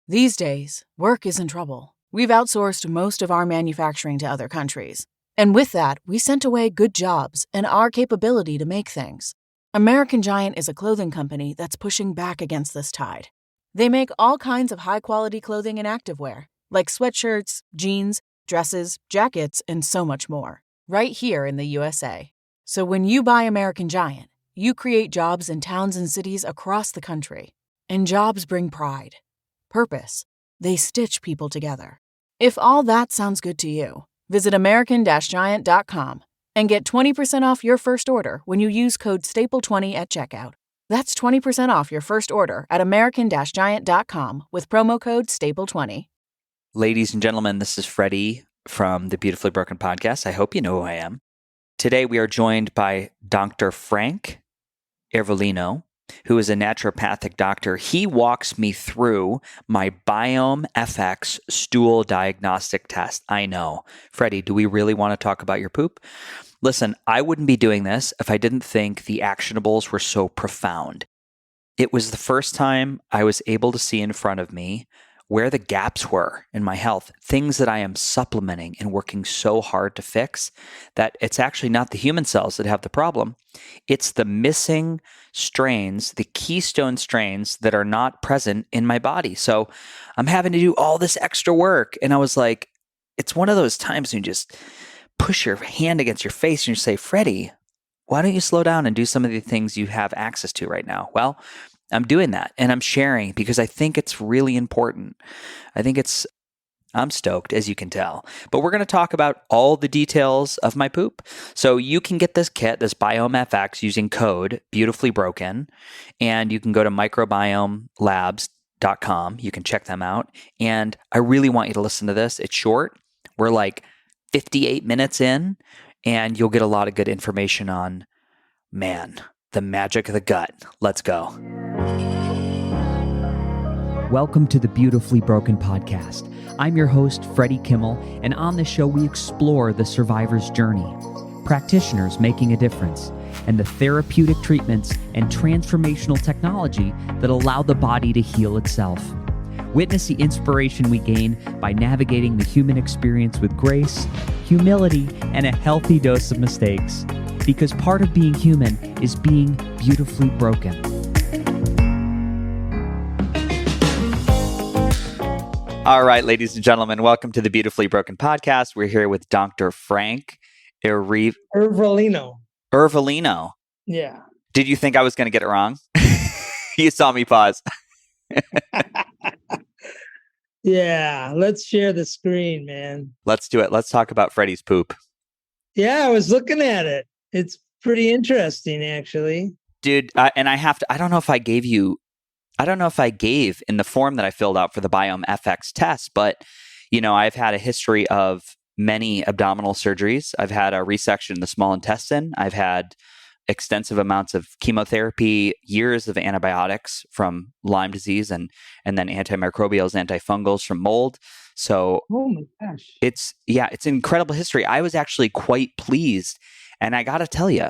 These days, work is in trouble. We've outsourced most of our manufacturing to other countries. And with that, we sent away good jobs and our capability to make things. American Giant is a clothing company that's pushing back against this tide. They make all kinds of high-quality clothing and activewear, like sweatshirts, jeans, dresses, jackets, and so much more, right here in the USA. So when you buy American Giant, you create jobs in towns and cities across the country. And jobs bring pride, purpose. They stitch people together. If all that sounds good to you, visit American-Giant.com and get 20% off your first order when you use code STAPLE20 at checkout. That's 20% off your first order at American-Giant.com with promo code STAPLE20. Ladies and gentlemen, this is Freddie from the Beautifully Broken podcast. I hope you know who I am. Today we are joined by Dr. Frank Ervolino, who is a naturopathic doctor. He walks me through my Biome FX stool diagnostic test. I know. Freddie, do we really want to talk about your poop? Listen, I wouldn't be doing this if I didn't think the actionables were so profound. It was the first time I was able to see in front of me where the gaps were in my health, things that I am supplementing and working so hard to fix that it's actually not the human cells that have the problem. It's the missing strains, the keystone strains that are not present in my body. So I'm having to do all this extra work. And I was like, it's one of those times when you just push your hand against your face and you say, Freddie, why don't you slow down and do some of the things you have access to right now? Well, I'm doing that and I'm sharing because I think it's really important. I'm stoked, as you can tell. But we're going to talk about all the details of my poop. So you can get this kit, this Biome FX, using code Beautifully Broken, and you can go to microbiomelabs.com. You can check them out. And I really want you to listen to this. It's short. We're like 58 minutes in, and you'll get a lot of good information on, man, the magic of the gut. Let's go. Welcome to the Beautifully Broken podcast. I'm your host, Freddie Kimmel, and on this show we explore the survivor's journey, practitioners making a difference, and the therapeutic treatments and transformational technology that allow the body to heal itself. Witness the inspiration we gain by navigating the human experience with grace, humility, and a healthy dose of mistakes. Because part of being human is being beautifully broken. All right, ladies and gentlemen, welcome to the Beautifully Broken podcast. We're here with Dr. Frank Ervolino. Ervolino. Yeah. Did you think I was going to get it wrong? You saw me pause. Yeah, let's share the screen, man. Let's do it. Let's talk about Freddie's poop. Yeah, I was looking at it. It's pretty interesting, actually. Dude, I don't know if I gave in the form that I filled out for the Biome FX test, but, I've had a history of many abdominal surgeries. I've had a resection in the small intestine. I've had extensive amounts of chemotherapy, years of antibiotics from Lyme disease, and then antimicrobials, antifungals from mold. So oh my gosh, it's incredible history. I was actually quite pleased. And I got to tell you,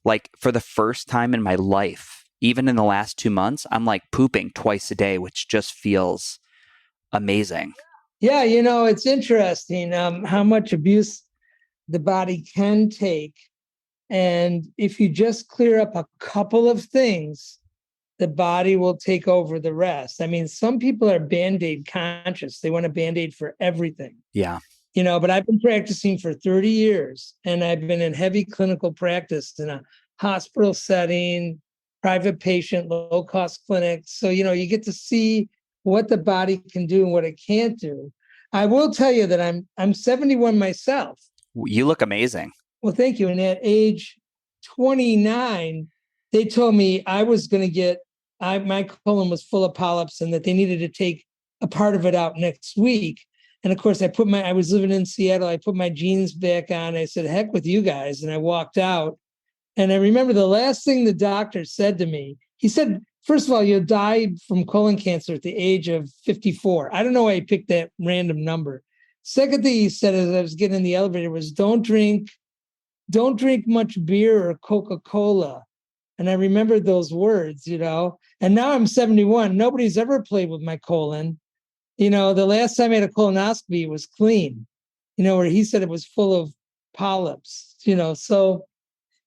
like for the first time in my life, even in the last 2 months, I'm like pooping twice a day, which just feels amazing. Yeah, it's interesting how much abuse the body can take. And if you just clear up a couple of things, the body will take over the rest. I mean, some people are Band-Aid conscious. They want a Band-Aid for everything. Yeah. But I've been practicing for 30 years and I've been in heavy clinical practice in a hospital setting, private patient, low-cost clinics. So, you get to see what the body can do and what it can't do. I will tell you that I'm 71 myself. You look amazing. Well, thank you. And at age 29, they told me I was going to get, my colon was full of polyps and that they needed to take a part of it out next week. And of course, I was living in Seattle. I put my jeans back on. I said, heck with you guys. And I walked out. And I remember the last thing the doctor said to me, he said, first of all, you'll die from colon cancer at the age of 54. I don't know why he picked that random number. Second thing he said as I was getting in the elevator was, don't drink much beer or Coca-Cola. And I remembered those words, and now I'm 71. Nobody's ever played with my colon. The last time I had a colonoscopy, it was clean, where he said it was full of polyps, so,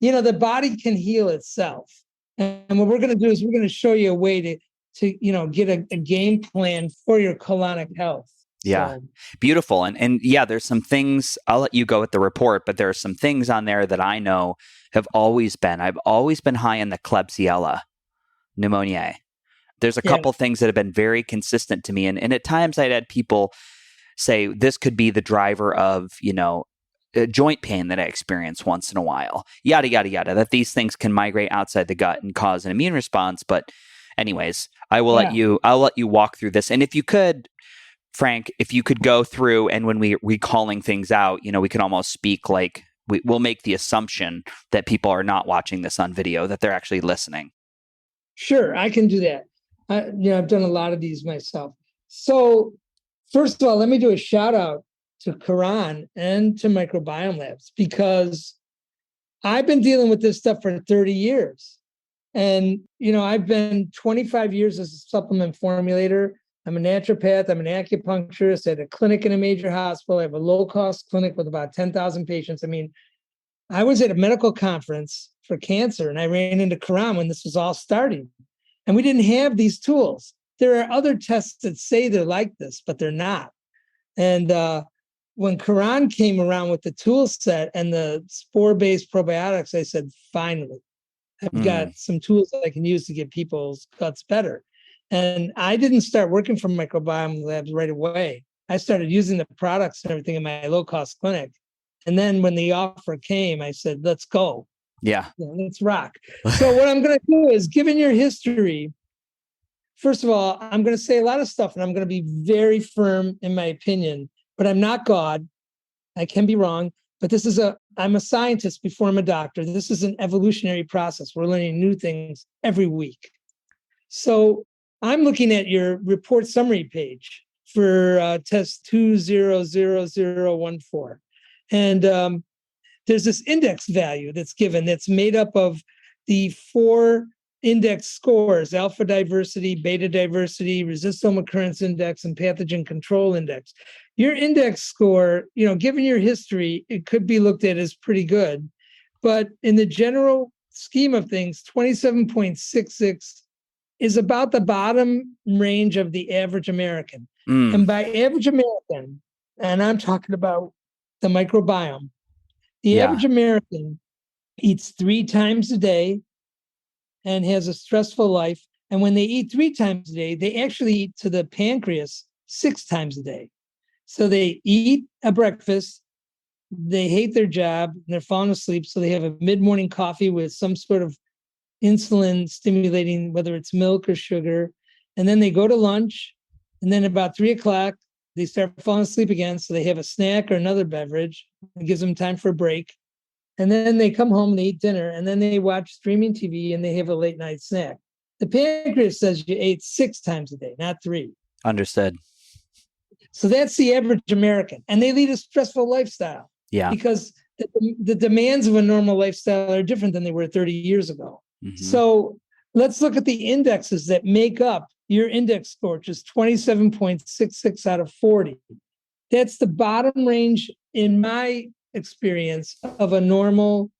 the body can heal itself. And what we're going to do is we're going to show you a way to get a game plan for your colonic health. Yeah. So, Beautiful. And yeah, there's some things, I'll let you go with the report, but there are some things on there that I know I've always been high in the Klebsiella pneumoniae. There's a couple things that have been very consistent to me. And at times I'd had people say this could be the driver of, joint pain that I experience once in a while, yada, yada, yada, that these things can migrate outside the gut and cause an immune response. But anyways, I'll let you walk through this. And if you could, Frank, if you could go through, and when we're calling things out, we can almost speak like we'll make the assumption that people are not watching this on video, that they're actually listening. Sure, I can do that. I've done a lot of these myself. So first of all, let me do a shout out to Quran and to Microbiome Labs, because I've been dealing with this stuff for 30 years. And, I've been 25 years as a supplement formulator. I'm a naturopath. I'm an acupuncturist. I had a clinic in a major hospital. I have a low-cost clinic with about 10,000 patients. I mean, I was at a medical conference for cancer, and I ran into Quran when this was all starting. And we didn't have these tools. There are other tests that say they're like this, but they're not. And when Quran came around with the tool set and the spore-based probiotics, I said, finally, I've got some tools that I can use to get people's guts better. And I didn't start working for Microbiome Labs right away. I started using the products and everything in my low-cost clinic. And then when the offer came, I said, let's go. Yeah. Let's rock. So what I'm going to do is, given your history, first of all, I'm going to say a lot of stuff, and I'm going to be very firm in my opinion, but I'm not God. I can be wrong, but I'm a scientist before I'm a doctor. This is an evolutionary process. We're learning new things every week. So I'm looking at your report summary page for test 200014. And there's this index value that's given that's made up of the 4 index scores: alpha diversity, beta diversity, resistome occurrence index, and pathogen control index. Your index score, given your history, it could be looked at as pretty good. But in the general scheme of things, 27.66 is about the bottom range of the average American. And by average American, and I'm talking about the microbiome, the average American eats 3 times a day and has a stressful life. And when they eat 3 times a day, they actually eat to the pancreas 6 times a day. So they eat a breakfast, they hate their job, and they're falling asleep. So they have a mid-morning coffee with some sort of insulin stimulating, whether it's milk or sugar. And then they go to lunch. And then about 3 o'clock, they start falling asleep again. So they have a snack or another beverage. It gives them time for a break. And then they come home and they eat dinner, and then they watch streaming TV and they have a late night snack. The pancreas says you ate 6 times a day, not 3. Understood. So that's the average American. And they lead a stressful lifestyle. Yeah. Because the demands of a normal lifestyle are different than they were 30 years ago. Mm-hmm. So let's look at the indexes that make up your index score, which is 27.66 out of 40. That's the bottom range, in my experience, of a normal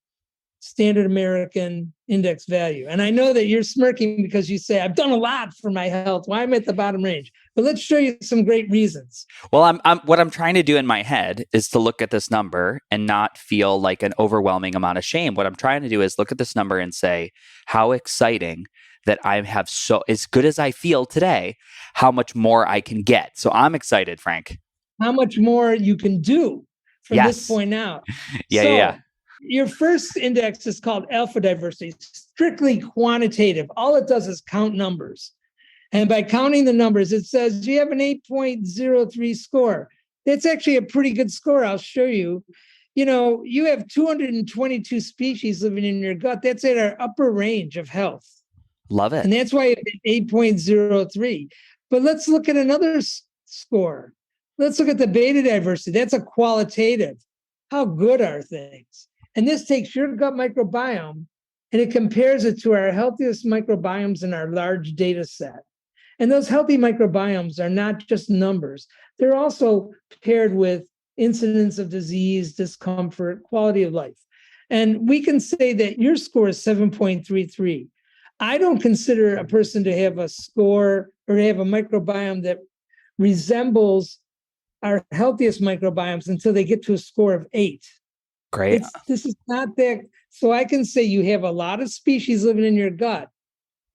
standard American index value. And I know that you're smirking because you say, I've done a lot for my health. Why am I at the bottom range? But let's show you some great reasons. Well, what I'm trying to do in my head is to look at this number and not feel like an overwhelming amount of shame. What I'm trying to do is look at this number and say, how exciting that I have, so as good as I feel today, how much more I can get. So I'm excited, Frank. How much more you can do from this point out. Yeah. Your first index is called alpha diversity, strictly quantitative. All it does is count numbers. And by counting the numbers, it says you have an 8.03 score. That's actually a pretty good score. I'll show you. You have 222 species living in your gut. That's at our upper range of health. Love it. And that's why it's 8.03. But let's look at another score. Let's look at the beta diversity. That's a qualitative. How good are things? And this takes your gut microbiome and it compares it to our healthiest microbiomes in our large data set. And those healthy microbiomes are not just numbers. They're also paired with incidence of disease, discomfort, quality of life. And we can say that your score is 7.33. I don't consider a person to have a score or to have a microbiome that resembles our healthiest microbiomes until they get to a score of 8. Great. This is not that. So I can say you have a lot of species living in your gut,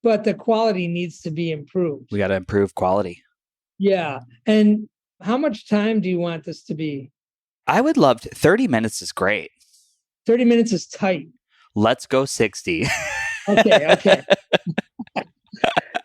but the quality needs to be improved. We got to improve quality. Yeah. And how much time do you want this to be? I would love 30 minutes is great. 30 minutes is tight. Let's go 60. Okay.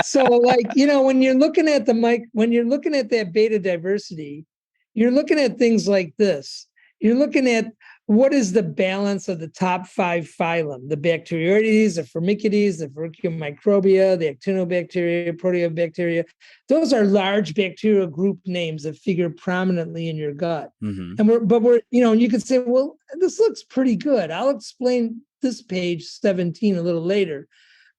So when you're looking at that beta diversity, you're looking at things like this. You're looking at what is the balance of the top 5 phylum, the Bacteroides, the Firmicutes, the Microbia, the Actinobacteria, Proteobacteria. Those are large bacterial group names that figure prominently in your gut. Mm-hmm. And you could say, well, this looks pretty good. I'll explain this page 17 a little later.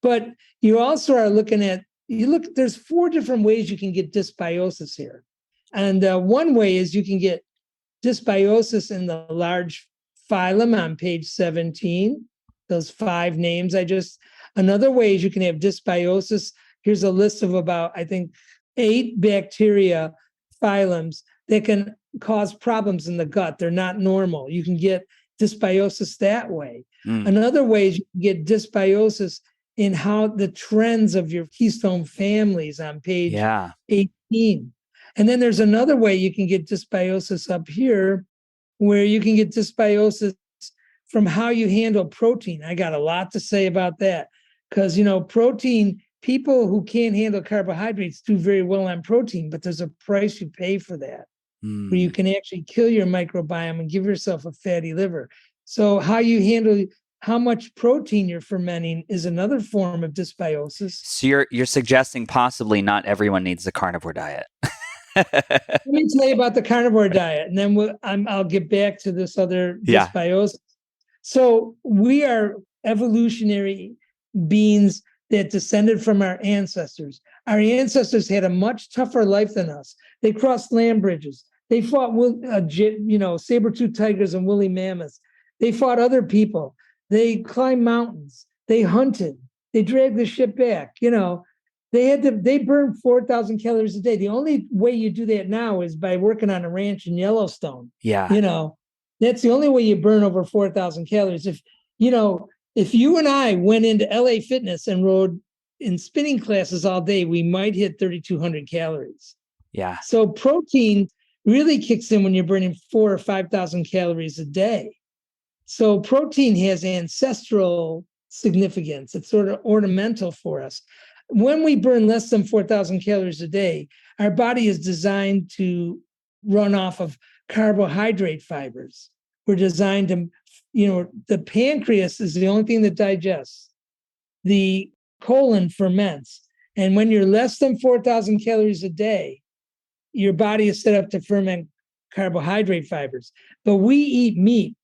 But you also are looking at, there's 4 different ways you can get dysbiosis here. And one way is you can get dysbiosis in the large phylum on page 17, those 5 names another way is you can have dysbiosis. Here's a list of about, I think, 8 bacteria phylums that can cause problems in the gut. They're not normal. You can get dysbiosis that way. Another way is you can get dysbiosis in how the trends of your keystone families on page 18. And then there's another way you can get dysbiosis up here, where you can get dysbiosis from how you handle protein. I got a lot to say about that because, protein, people who can't handle carbohydrates do very well on protein, but there's a price you pay for that, where you can actually kill your microbiome and give yourself a fatty liver. So how you handle how much protein you're fermenting is another form of dysbiosis. So you're suggesting possibly not everyone needs a carnivore diet. Let me tell you about the carnivore diet, and then I'll get back to this other dysbiosis. So we are evolutionary beings that descended from our ancestors. Our ancestors had a much tougher life than us. They crossed land bridges. They fought, saber-toothed tigers and woolly mammoths. They fought other people. They climbed mountains. They hunted. They dragged the ship back. They burn 4,000 calories a day. The only way you do that now is by working on a ranch in Yellowstone. Yeah. That's the only way you burn over 4,000 calories. If you and I went into LA Fitness and rode in spinning classes all day, we might hit 3,200 calories. Yeah. So protein really kicks in when you're burning 4,000 or 5,000 calories a day. So protein has ancestral significance. It's sort of ornamental for us. When we burn less than 4,000 calories a day, our body is designed to run off of carbohydrate fibers. We're designed to, the pancreas is the only thing that digests. The colon ferments. And when you're less than 4,000 calories a day, your body is set up to ferment carbohydrate fibers. But we eat meat.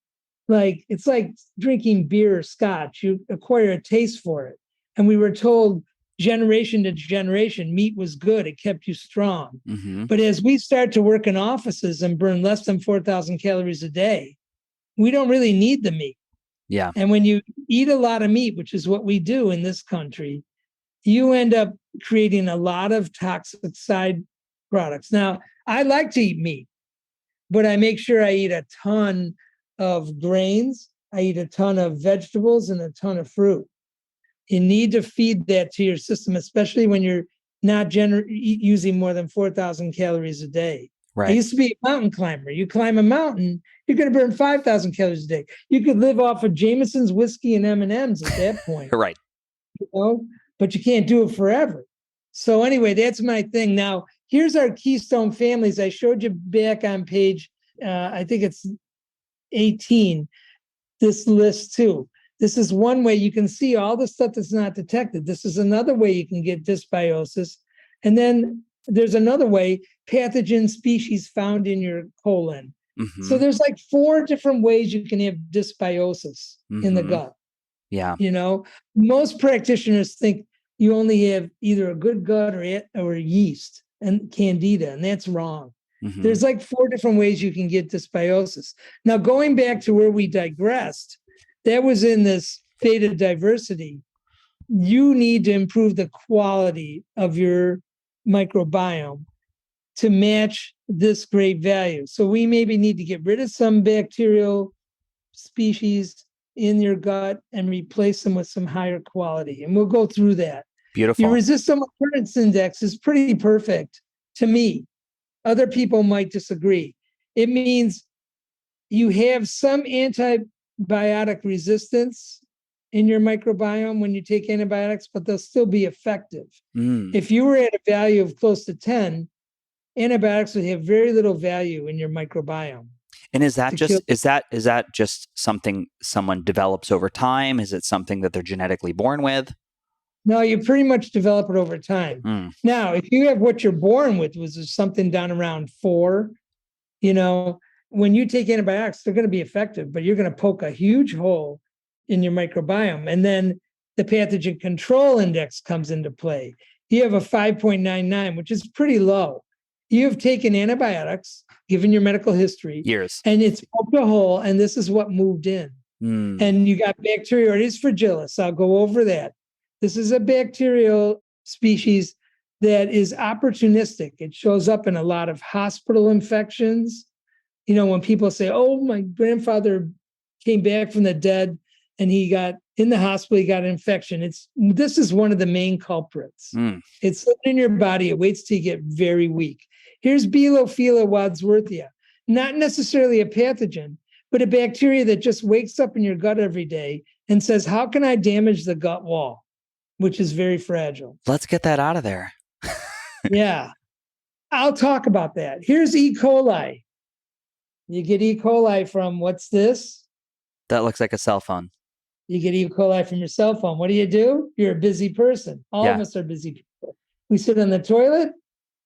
It's like drinking beer or scotch. You acquire a taste for it. And we were told generation to generation, meat was good. It kept you strong. Mm-hmm. But as we start to work in offices and burn less than 4,000 calories a day, we don't really need the meat. Yeah. And when you eat a lot of meat, which is what we do in this country, you end up creating a lot of toxic side products. Now, I like to eat meat, but I make sure I eat a ton of grains. I eat a ton of vegetables and a ton of fruit. You need to feed that to your system, especially when you're not using more than 4,000 calories a day. Right. I used to be a mountain climber. You climb a mountain, you're going to burn 5,000 calories a day. You could live off of Jameson's whiskey and M&Ms at that point. Right. But you can't do it forever. So anyway, that's my thing. Now, here's our keystone families. I showed you back on page, I think it's 18, this list too. This is one way you can see all the stuff that's not detected. This is another way you can get dysbiosis. And then there's another way, pathogen species found in your colon. Mm-hmm. So there's 4 different ways you can have dysbiosis in the gut. Yeah. Most practitioners think you only have either a good gut or yeast and candida, and that's wrong. Mm-hmm. There's like 4 different ways you can get dysbiosis. Now, going back to where we digressed, that was in this theta diversity. You need to improve the quality of your microbiome to match this great value. So we maybe need to get rid of some bacterial species in your gut and replace them with some higher quality. And we'll go through that. Beautiful. Your resistant occurrence index is pretty perfect to me. Other people might disagree. It means you have some antibiotic resistance in your microbiome when you take antibiotics, but they'll still be effective. If you were at a value of close to 10, antibiotics would have very little value in your microbiome. And is that just something someone develops over time? Is it something that they're genetically born with? No, you pretty much develop it over time. Now, if you have what you're born with, which is something down around 4, when you take antibiotics, they're going to be effective, but you're going to poke a huge hole in your microbiome. And then the pathogen control index comes into play. You have a 5.99, which is pretty low. You have taken antibiotics, given your medical history, years, and it's poked a hole, and this is what moved in. And you got Bacteroides fragilis. I'll go over that. This is a bacterial species that is opportunistic. It shows up in a lot of hospital infections. When people say, oh, my grandfather came back from the dead and he got in the hospital, he got an infection. This is one of the main culprits. It's in your body. It waits till you get very weak. Here's Bilophila wadsworthia, not necessarily a pathogen, but a bacteria that just wakes up in your gut every day and says, how can I damage the gut wall, which is very fragile? Let's get that out of there. Yeah, I'll talk about that. Here's E. coli. You get E. coli from what's this? That looks like a cell phone. You get E. coli from your cell phone. What do? You're a busy person. All of us are busy people. We sit on the toilet,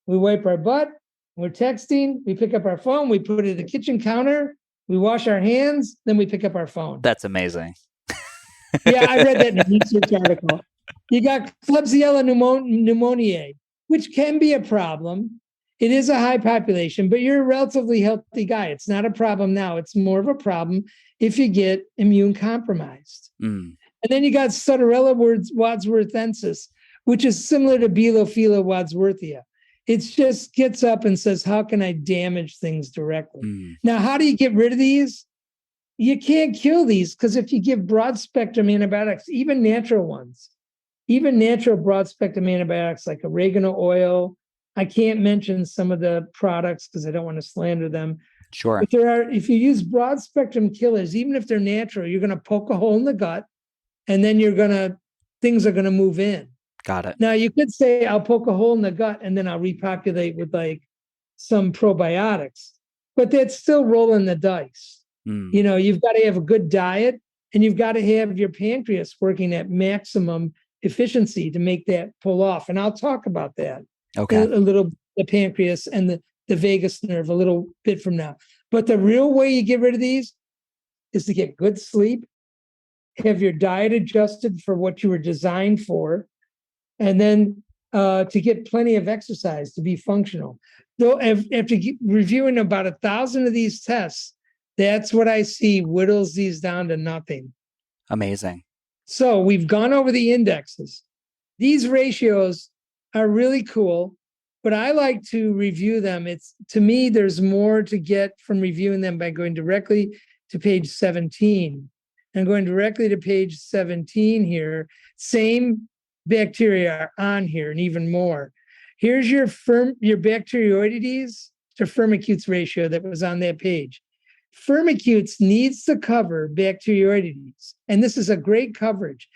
we wipe our butt, we're texting, we pick up our phone, we put it at the kitchen counter, we wash our hands, then we pick up our phone. That's amazing. Yeah, I read that in a research article. You got Klebsiella pneumoniae, which can be a problem. It is a high population, but you're a relatively healthy guy. It's not a problem now. It's more of a problem if you get immune compromised. And then you got Stutterella wadsworthensis, which is similar to Bilophila wadsworthia. It just gets up and says, how can I damage things directly? Now, how do you get rid of these? You can't kill these because if you give broad spectrum antibiotics, even natural ones, even natural broad spectrum antibiotics like oregano oil, I can't mention some of the products because I don't want to slander them. Sure. But if you use broad spectrum killers, even if they're natural, you're going to poke a hole in the gut and then things are going to move in. Got it. Now you could say I'll poke a hole in the gut and then I'll repopulate with like some probiotics, but that's still rolling the dice. You've got to have a good diet and you've got to have your pancreas working at maximum efficiency to make that pull off. And I'll talk about that a little, the pancreas and the vagus nerve a little bit from now. But the real way you get rid of these is to get good sleep, have your diet adjusted for what you were designed for, and then to get plenty of exercise to be functional. Though after reviewing about 1,000 of these tests, that's what I see whittles these down to nothing. Amazing. So we've gone over the indexes. These ratios are really cool, but I like to review them. To me, there's more to get from reviewing them by going directly to page 17. And going directly to page 17 here, same bacteria are on here and even more. Here's your Bacteroides to Firmicutes ratio that was on that page. Firmicutes needs to cover Bacteroides, and this is a great coverage.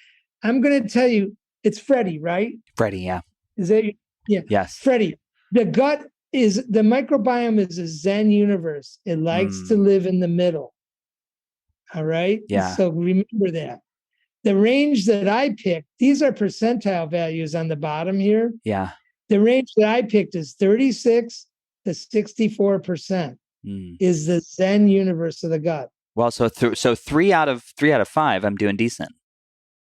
I'm going to tell you, it's Freddie, right? Freddie, yeah. Is that yeah? Yes. Freddie, the microbiome is a Zen universe. It likes to live in the middle. All right? Yeah. So remember that. The range that I picked, these are percentile values on the bottom here. Yeah. The range that I picked is 36 to 64% is the Zen universe of the gut. Well, so 3 out of 5, I'm doing decent.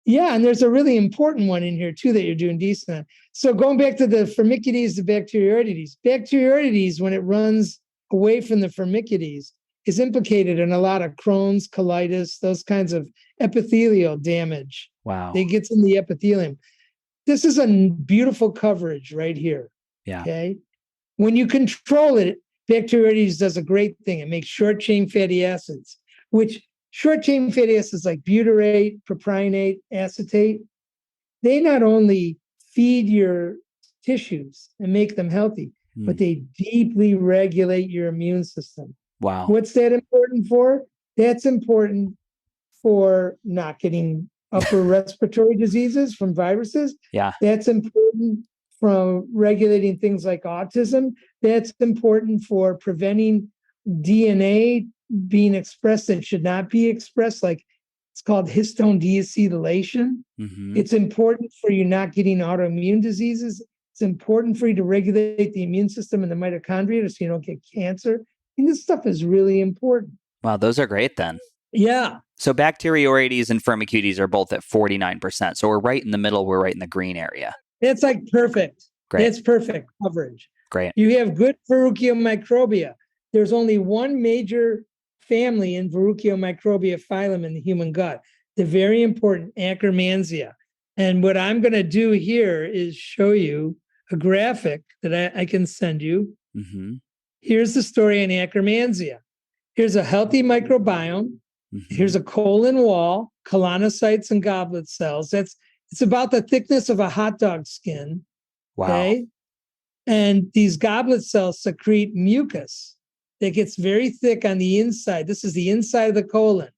Yeah, and there's a really important one in here too that you're doing decent on. So going back to the Firmicutes, the Bacteroidetes, when it runs away from the Firmicutes, is implicated in a lot of Crohn's, colitis, those kinds of epithelial damage. Wow. It gets in the epithelium. This is a beautiful coverage right here. Yeah. Okay. When you control it, Bacteroidetes does a great thing. It makes short-chain fatty acids, which short-chain fatty acids like butyrate, propionate, acetate, they not only feed your tissues and make them healthy, but they deeply regulate your immune system. Wow. What's that important for? That's important for not getting upper respiratory diseases from viruses. Yeah. That's important from regulating things like autism. That's important for preventing DNA being expressed that should not be expressed, like it's called histone deacetylation. Mm-hmm. It's important for you not getting autoimmune diseases. It's important for you to regulate the immune system and the mitochondria so you don't get cancer. And this stuff is really important. Wow, those are great then. Yeah. So Bacteroides and Firmicutes are both at 49%. So we're right in the middle. We're right in the green area. That's like perfect. Great. That's perfect coverage. Great. You have good Verruccio microbia. There's only one major family in Verruccio microbia phylum in the human gut, the very important Akkermansia. And what I'm going to do here is show you a graphic that I can send you. Mm-hmm. Here's the story on Akkermansia. Here's a healthy microbiome. Mm-hmm. Here's a colon wall, colonocytes and goblet cells. It's about the thickness of a hot dog skin. Wow. Okay. And these goblet cells secrete mucus that gets very thick on the inside. This is the inside of the colon.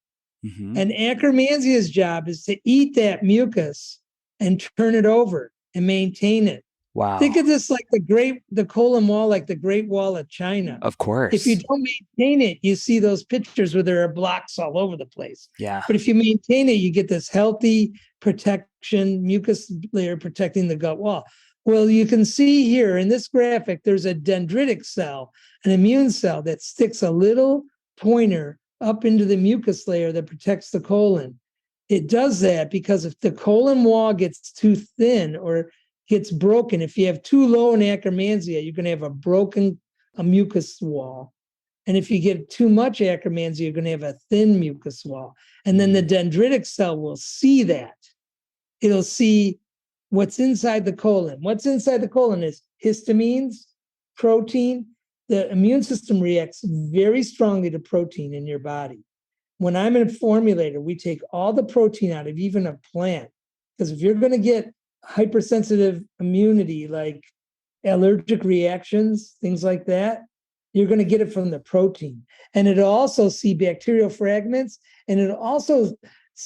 Mm-hmm. And Akkermansia's job is to eat that mucus and turn it over and maintain it. Wow. Think of this like the colon wall, like the Great Wall of China. Of course. If you don't maintain it, you see those pictures where there are blocks all over the place. Yeah. But if you maintain it, you get this healthy protection, mucus layer protecting the gut wall. Well, you can see here in this graphic, there's a dendritic cell, an immune cell that sticks a little pointer up into the mucus layer that protects the colon. It does that because if the colon wall gets too thin or gets broken, if you have too low in Akkermansia, you're going to have a mucus wall. And if you get too much Akkermansia, you're going to have a thin mucus wall. And then the dendritic cell will see that. It'll see what's inside the colon. What's inside the colon is histamines, protein. The immune system reacts very strongly to protein in your body. When I'm a formulator, we take all the protein out of even a plant. Because if you're going to get hypersensitive immunity, like allergic reactions, things like that, you're going to get it from the protein. And it'll also see bacterial fragments. And it'll also,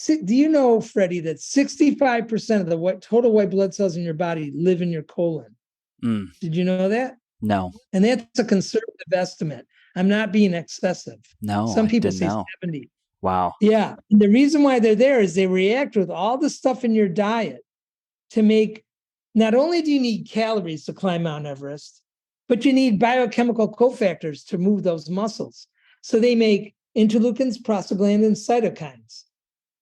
do you know, Freddie, that 65% of the total white blood cells in your body live in your colon? Did you know that? No. And that's a conservative estimate. I'm not being excessive. No. Some people didn't say know. 70. Wow. Yeah. And the reason why they're there is they react with all the stuff in your diet to make, not only do you need calories to climb Mount Everest, but you need biochemical cofactors to move those muscles. So they make interleukins, prostaglandins, cytokines.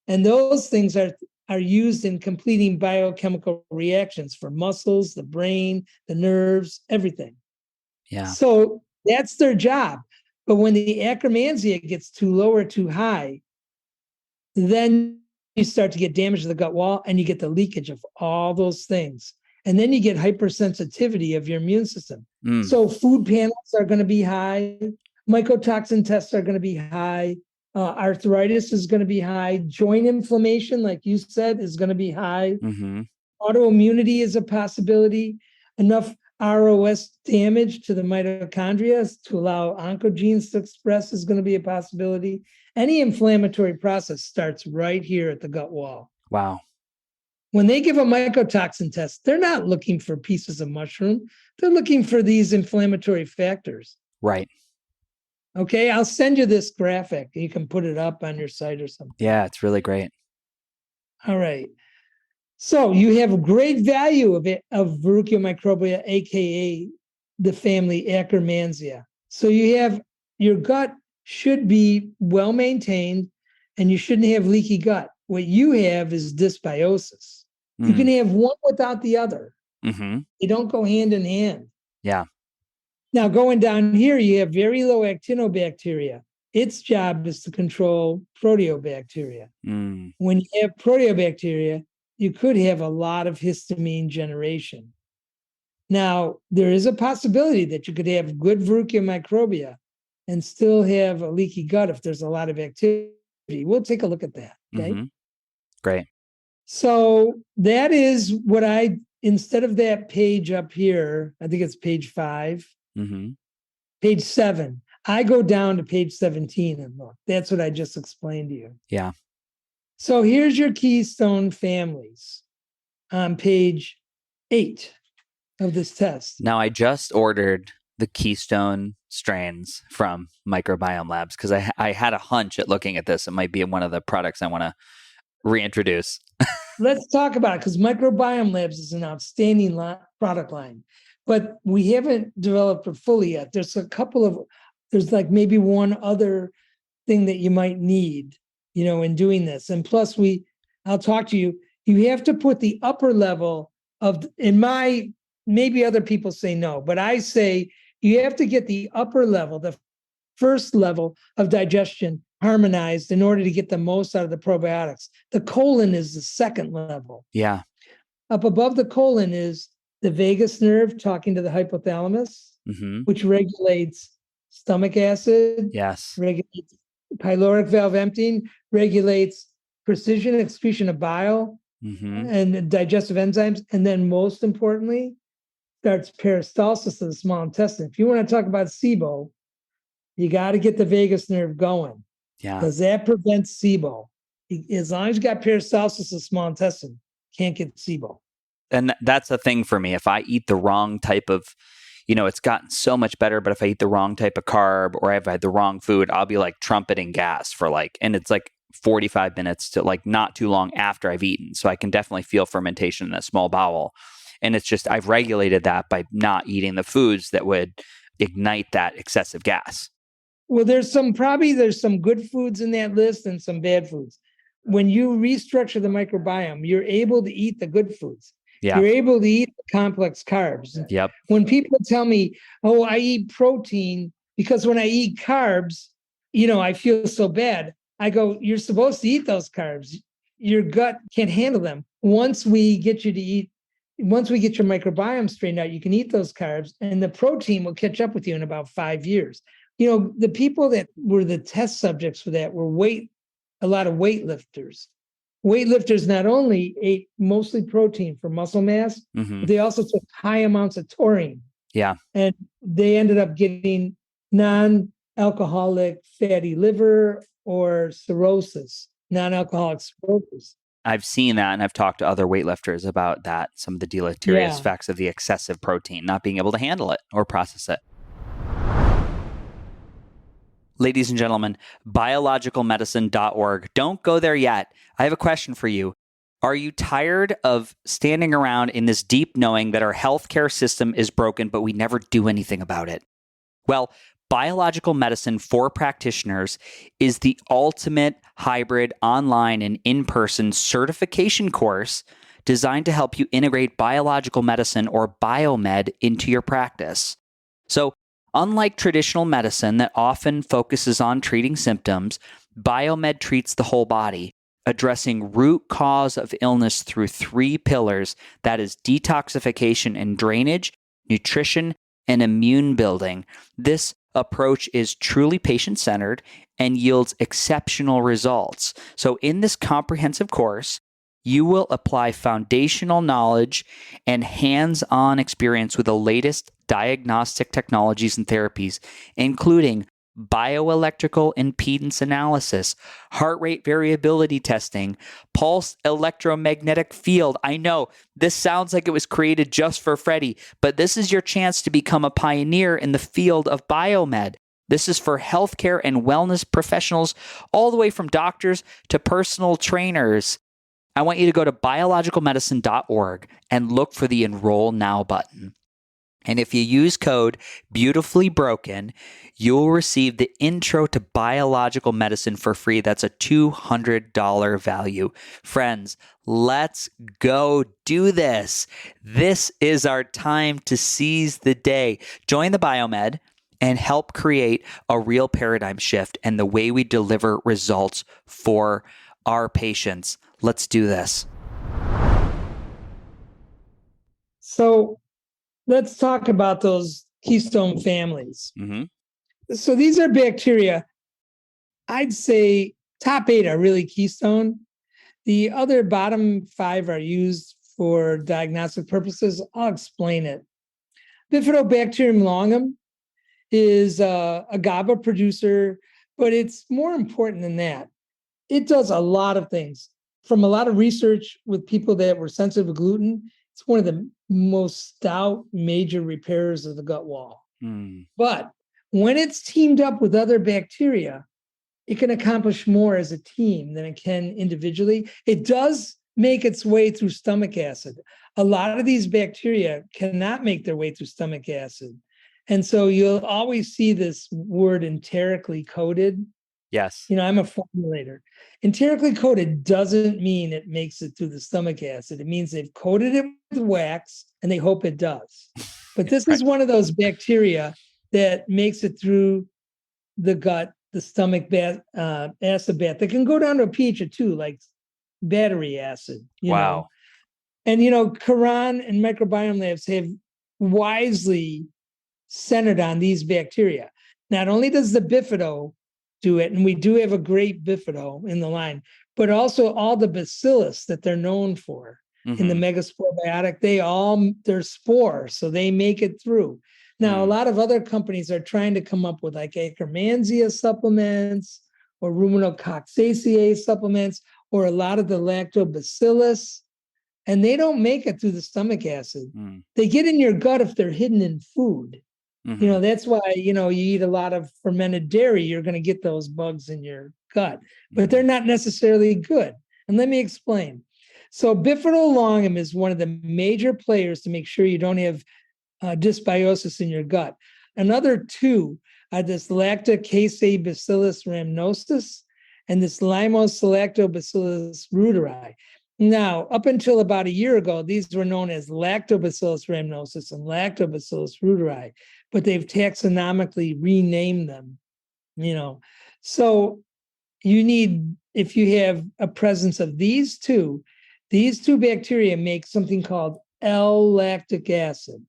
And those things are used in completing biochemical reactions for muscles, the brain, the nerves, everything. Yeah. So that's their job. But when the Akkermansia gets too low or too high, then you start to get damage to the gut wall and you get the leakage of all those things. And then you get hypersensitivity of your immune system. So food panels are going to be high. Mycotoxin tests are going to be high. Arthritis is going to be high. Joint inflammation, like you said, is going to be high. Mm-hmm. Autoimmunity is a possibility. Enough ROS damage to the mitochondria to allow oncogenes to express is going to be a possibility. Any inflammatory process starts right here at the gut wall. Wow. When they give a mycotoxin test, they're not looking for pieces of mushroom. They're looking for these inflammatory factors. Right. Okay, I'll send you this graphic. You can put it up on your site or something. Yeah, it's really great. All right. So you have great value of Verruccio microbia, aka the family Akkermansia. So you have, your gut should be well maintained and you shouldn't have leaky gut. What you have is dysbiosis. You can have one without the other. Mm-hmm. They don't go hand in hand. Yeah. Now, going down here, you have very low actinobacteria. Its job is to control proteobacteria. Mm. When you have proteobacteria, you could have a lot of histamine generation. Now, there is a possibility that you could have good Verruca microbia and still have a leaky gut if there's a lot of activity. We'll take a look at that. Okay. Mm-hmm. Great. So that is what instead of that page up here, I think it's page 5, Mm-hmm. page 7, I go down to page 17 and look. That's what I just explained to you. Yeah. So here's your Keystone families on page 8 of this test. Now, I just ordered the Keystone strains from Microbiome Labs because I had a hunch at looking at this. It might be one of the products I want to reintroduce. Let's talk about it because Microbiome Labs is an outstanding product line, but we haven't developed it fully yet. There's like maybe one other thing that you might need, in doing this. And plus I'll talk to you, you have to put the upper level maybe other people say no, but I say you have to get the upper level, the first level of digestion harmonized in order to get the most out of the probiotics. The colon is the second level. Yeah. Up above the colon is the vagus nerve talking to the hypothalamus, Mm-hmm. which regulates stomach acid, Yes. regulates pyloric valve emptying, regulates precision excretion of bile Mm-hmm. and digestive enzymes. And then most importantly, starts peristalsis of the small intestine. If you want to talk about SIBO, you got to get the vagus nerve going. Yeah. Because that prevents SIBO. As long as you got peristalsis of the small intestine, can't get SIBO. And that's the thing for me. If I eat the wrong type of, it's gotten so much better, but if I eat the wrong type of carb or I've had the wrong food, I'll be like trumpeting gas for and it's like 45 minutes to not too long after I've eaten. So I can definitely feel fermentation in that small bowel. And it's just, I've regulated that by not eating the foods that would ignite that excessive gas. Well, there's some good foods in that list and some bad foods. When you restructure the microbiome, you're able to eat the good foods. Yeah. You're able to eat the complex carbs. Yep. When people tell me, oh, I eat protein because when I eat carbs, I feel so bad. I go, you're supposed to eat those carbs. Your gut can't handle them. Once we get your microbiome straightened out, you can eat those carbs and the protein will catch up with you in about 5 years. The people that were the test subjects for that were a lot of weightlifters. Weightlifters not only ate mostly protein for muscle mass, Mm-hmm. but they also took high amounts of taurine. Yeah. And they ended up getting non-alcoholic fatty liver or cirrhosis, non-alcoholic cirrhosis. I've seen that, and I've talked to other weightlifters about that, some of the deleterious effects of the excessive protein, not being able to handle it or process it. Ladies and gentlemen, biologicalmedicine.org. Don't go there yet. I have a question for you. Are you tired of standing around in this deep knowing that our healthcare system is broken, but we never do anything about it? Well, Biological Medicine for Practitioners is the ultimate hybrid online and in-person certification course designed to help you integrate biological medicine or biomed into your practice. So, unlike traditional medicine that often focuses on treating symptoms, biomed treats the whole body, addressing root cause of illness through 3 pillars, that is detoxification and drainage, nutrition, and immune building. This approach is truly patient-centered and yields exceptional results. So in this comprehensive course, you will apply foundational knowledge and hands-on experience with the latest diagnostic technologies and therapies, including bioelectrical impedance analysis, heart rate variability testing, pulse electromagnetic field. I know this sounds like it was created just for Freddie, but this is your chance to become a pioneer in the field of biomed. This is for healthcare and wellness professionals, all the way from doctors to personal trainers. I want you to go to biologicalmedicine.org and look for the Enroll Now button. And if you use code Beautifully Broken, you'll receive the Intro to Biological Medicine for free. That's a $200 value. Friends, let's go do this. This is our time to seize the day. Join the Biomed and help create a real paradigm shift in the way we deliver results for our patients. Let's do this. So let's talk about those Keystone families. So these are bacteria. I'd say top 8 are really Keystone. The other bottom 5 are used for diagnostic purposes. I'll explain it. Bifidobacterium longum is a GABA producer, but it's more important than that. It does a lot of things. From a lot of research with people that were sensitive to gluten, it's one of the most stout major repairers of the gut wall. But when it's teamed up with other bacteria, it can accomplish more as a team than it can individually. It does make its way through stomach acid. A lot of these bacteria cannot make their way through stomach acid. And so you'll always see this word enterically coated. Yes. You know, I'm a formulator. Enterically coated doesn't mean it makes it through the stomach acid. It means they've coated it with wax and they hope it does. But this is one of those bacteria that makes it through the gut, the stomach acid bath. That can go down to a pH of 2, like battery acid. You know? And, you know, Quran and microbiome labs have wisely centered on these bacteria. Not only does the bifido do it, and we do have a great bifido in the line, but also all the bacillus that they're known for in the megaspore biotic, they're spores, so they make it through. Now, a lot of other companies are trying to come up with like Akkermansia supplements or Ruminococcaceae supplements, or a lot of the lactobacillus, and they don't make it through the stomach acid. They get in your gut if they're hidden in food. You know, that's why, you know, you eat a lot of fermented dairy, you're going to get those bugs in your gut, but they're not necessarily good. And let me explain. So bifidolongum is one of the major players to make sure you don't have dysbiosis in your gut. Another 2 are this Lactobacillus bacillus rhamnosus and this Lactobacillus reuteri. Now, up until about a year ago, these were known as Lactobacillus rhamnosus and Lactobacillus reuteri, but they've taxonomically renamed them, you know. So you need, if you have a presence of these two bacteria make something called L-lactic acid.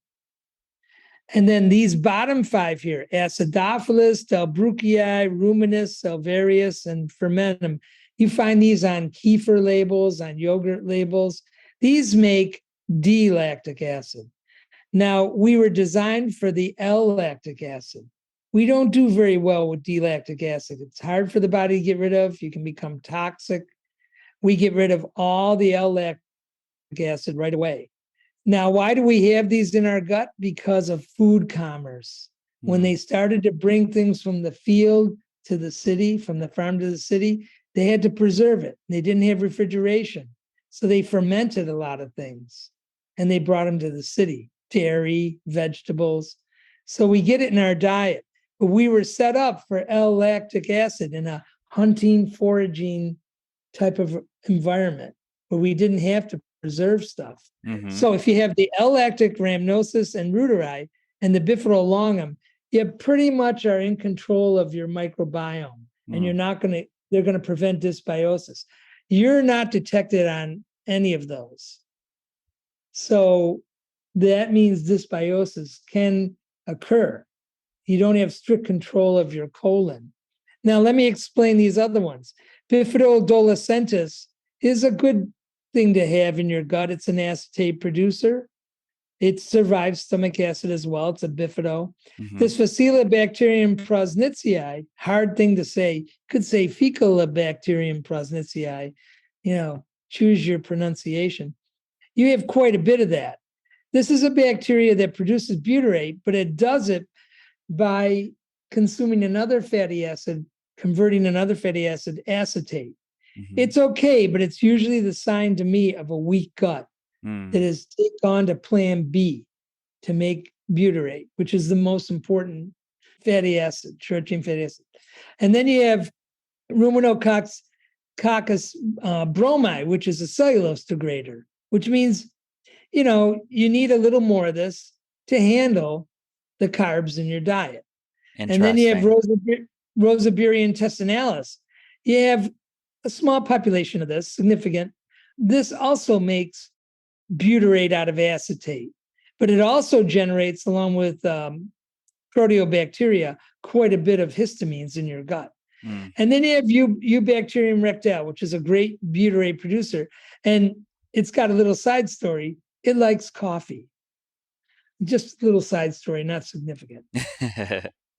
And then these bottom 5 here, Acidophilus, Delbrueckii, Ruminus, Salvarius, and Fermentum, you find these on kefir labels, on yogurt labels. These make D-lactic acid. Now, we were designed for the L-lactic acid. We don't do very well with D-lactic acid. It's hard for the body to get rid of. You can become toxic. We get rid of all the L-lactic acid right away. Now, why do we have these in our gut? Because of food commerce. When they started to bring things from the field to the city, from the farm to the city, they had to preserve it. They didn't have refrigeration. So they fermented a lot of things and they brought them to the city, dairy, vegetables. So we get it in our diet, but we were set up for L-lactic acid in a hunting, foraging type of environment where we didn't have to preserve stuff. So if you have the L-lactic rhamnosus and reuteri and the bifidolongum, you pretty much are in control of your microbiome, and they're going to prevent dysbiosis. You're not detected on any of those. So that means dysbiosis can occur. You don't have strict control of your colon. Now, let me explain these other ones. Bifidodolacentis is a good thing to have in your gut. It's an acetate producer. It survives stomach acid as well. It's a bifido. This Faecilibacterium prosnitzii, hard thing to say, could say Faecalibacterium prosnitzii, you know, choose your pronunciation. You have quite a bit of that. This is a bacteria that produces butyrate, but it does it by consuming another fatty acid, converting another fatty acid, acetate. It's okay, but it's usually the sign to me of a weak gut that has taken on to plan B to make butyrate, which is the most important fatty acid, short-chain fatty acid. And then you have ruminococcus bromide, which is a cellulose degrader, which means, you need a little more of this to handle the carbs in your diet. And then you have Rosaburia intestinalis. You have a small population of this, significant. This also makes butyrate out of acetate, but it also generates, along with proteobacteria, quite a bit of histamines in your gut. And then you have Bacterium rectale, which is a great butyrate producer. And it's got a little side story. It likes coffee. Just a little side story, not significant.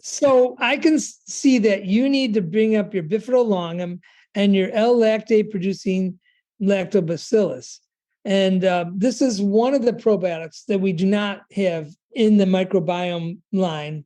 So I can see that you need to bring up your bifidolongum and your L-lactate producing lactobacillus. And this is one of the probiotics that we do not have in the microbiome line,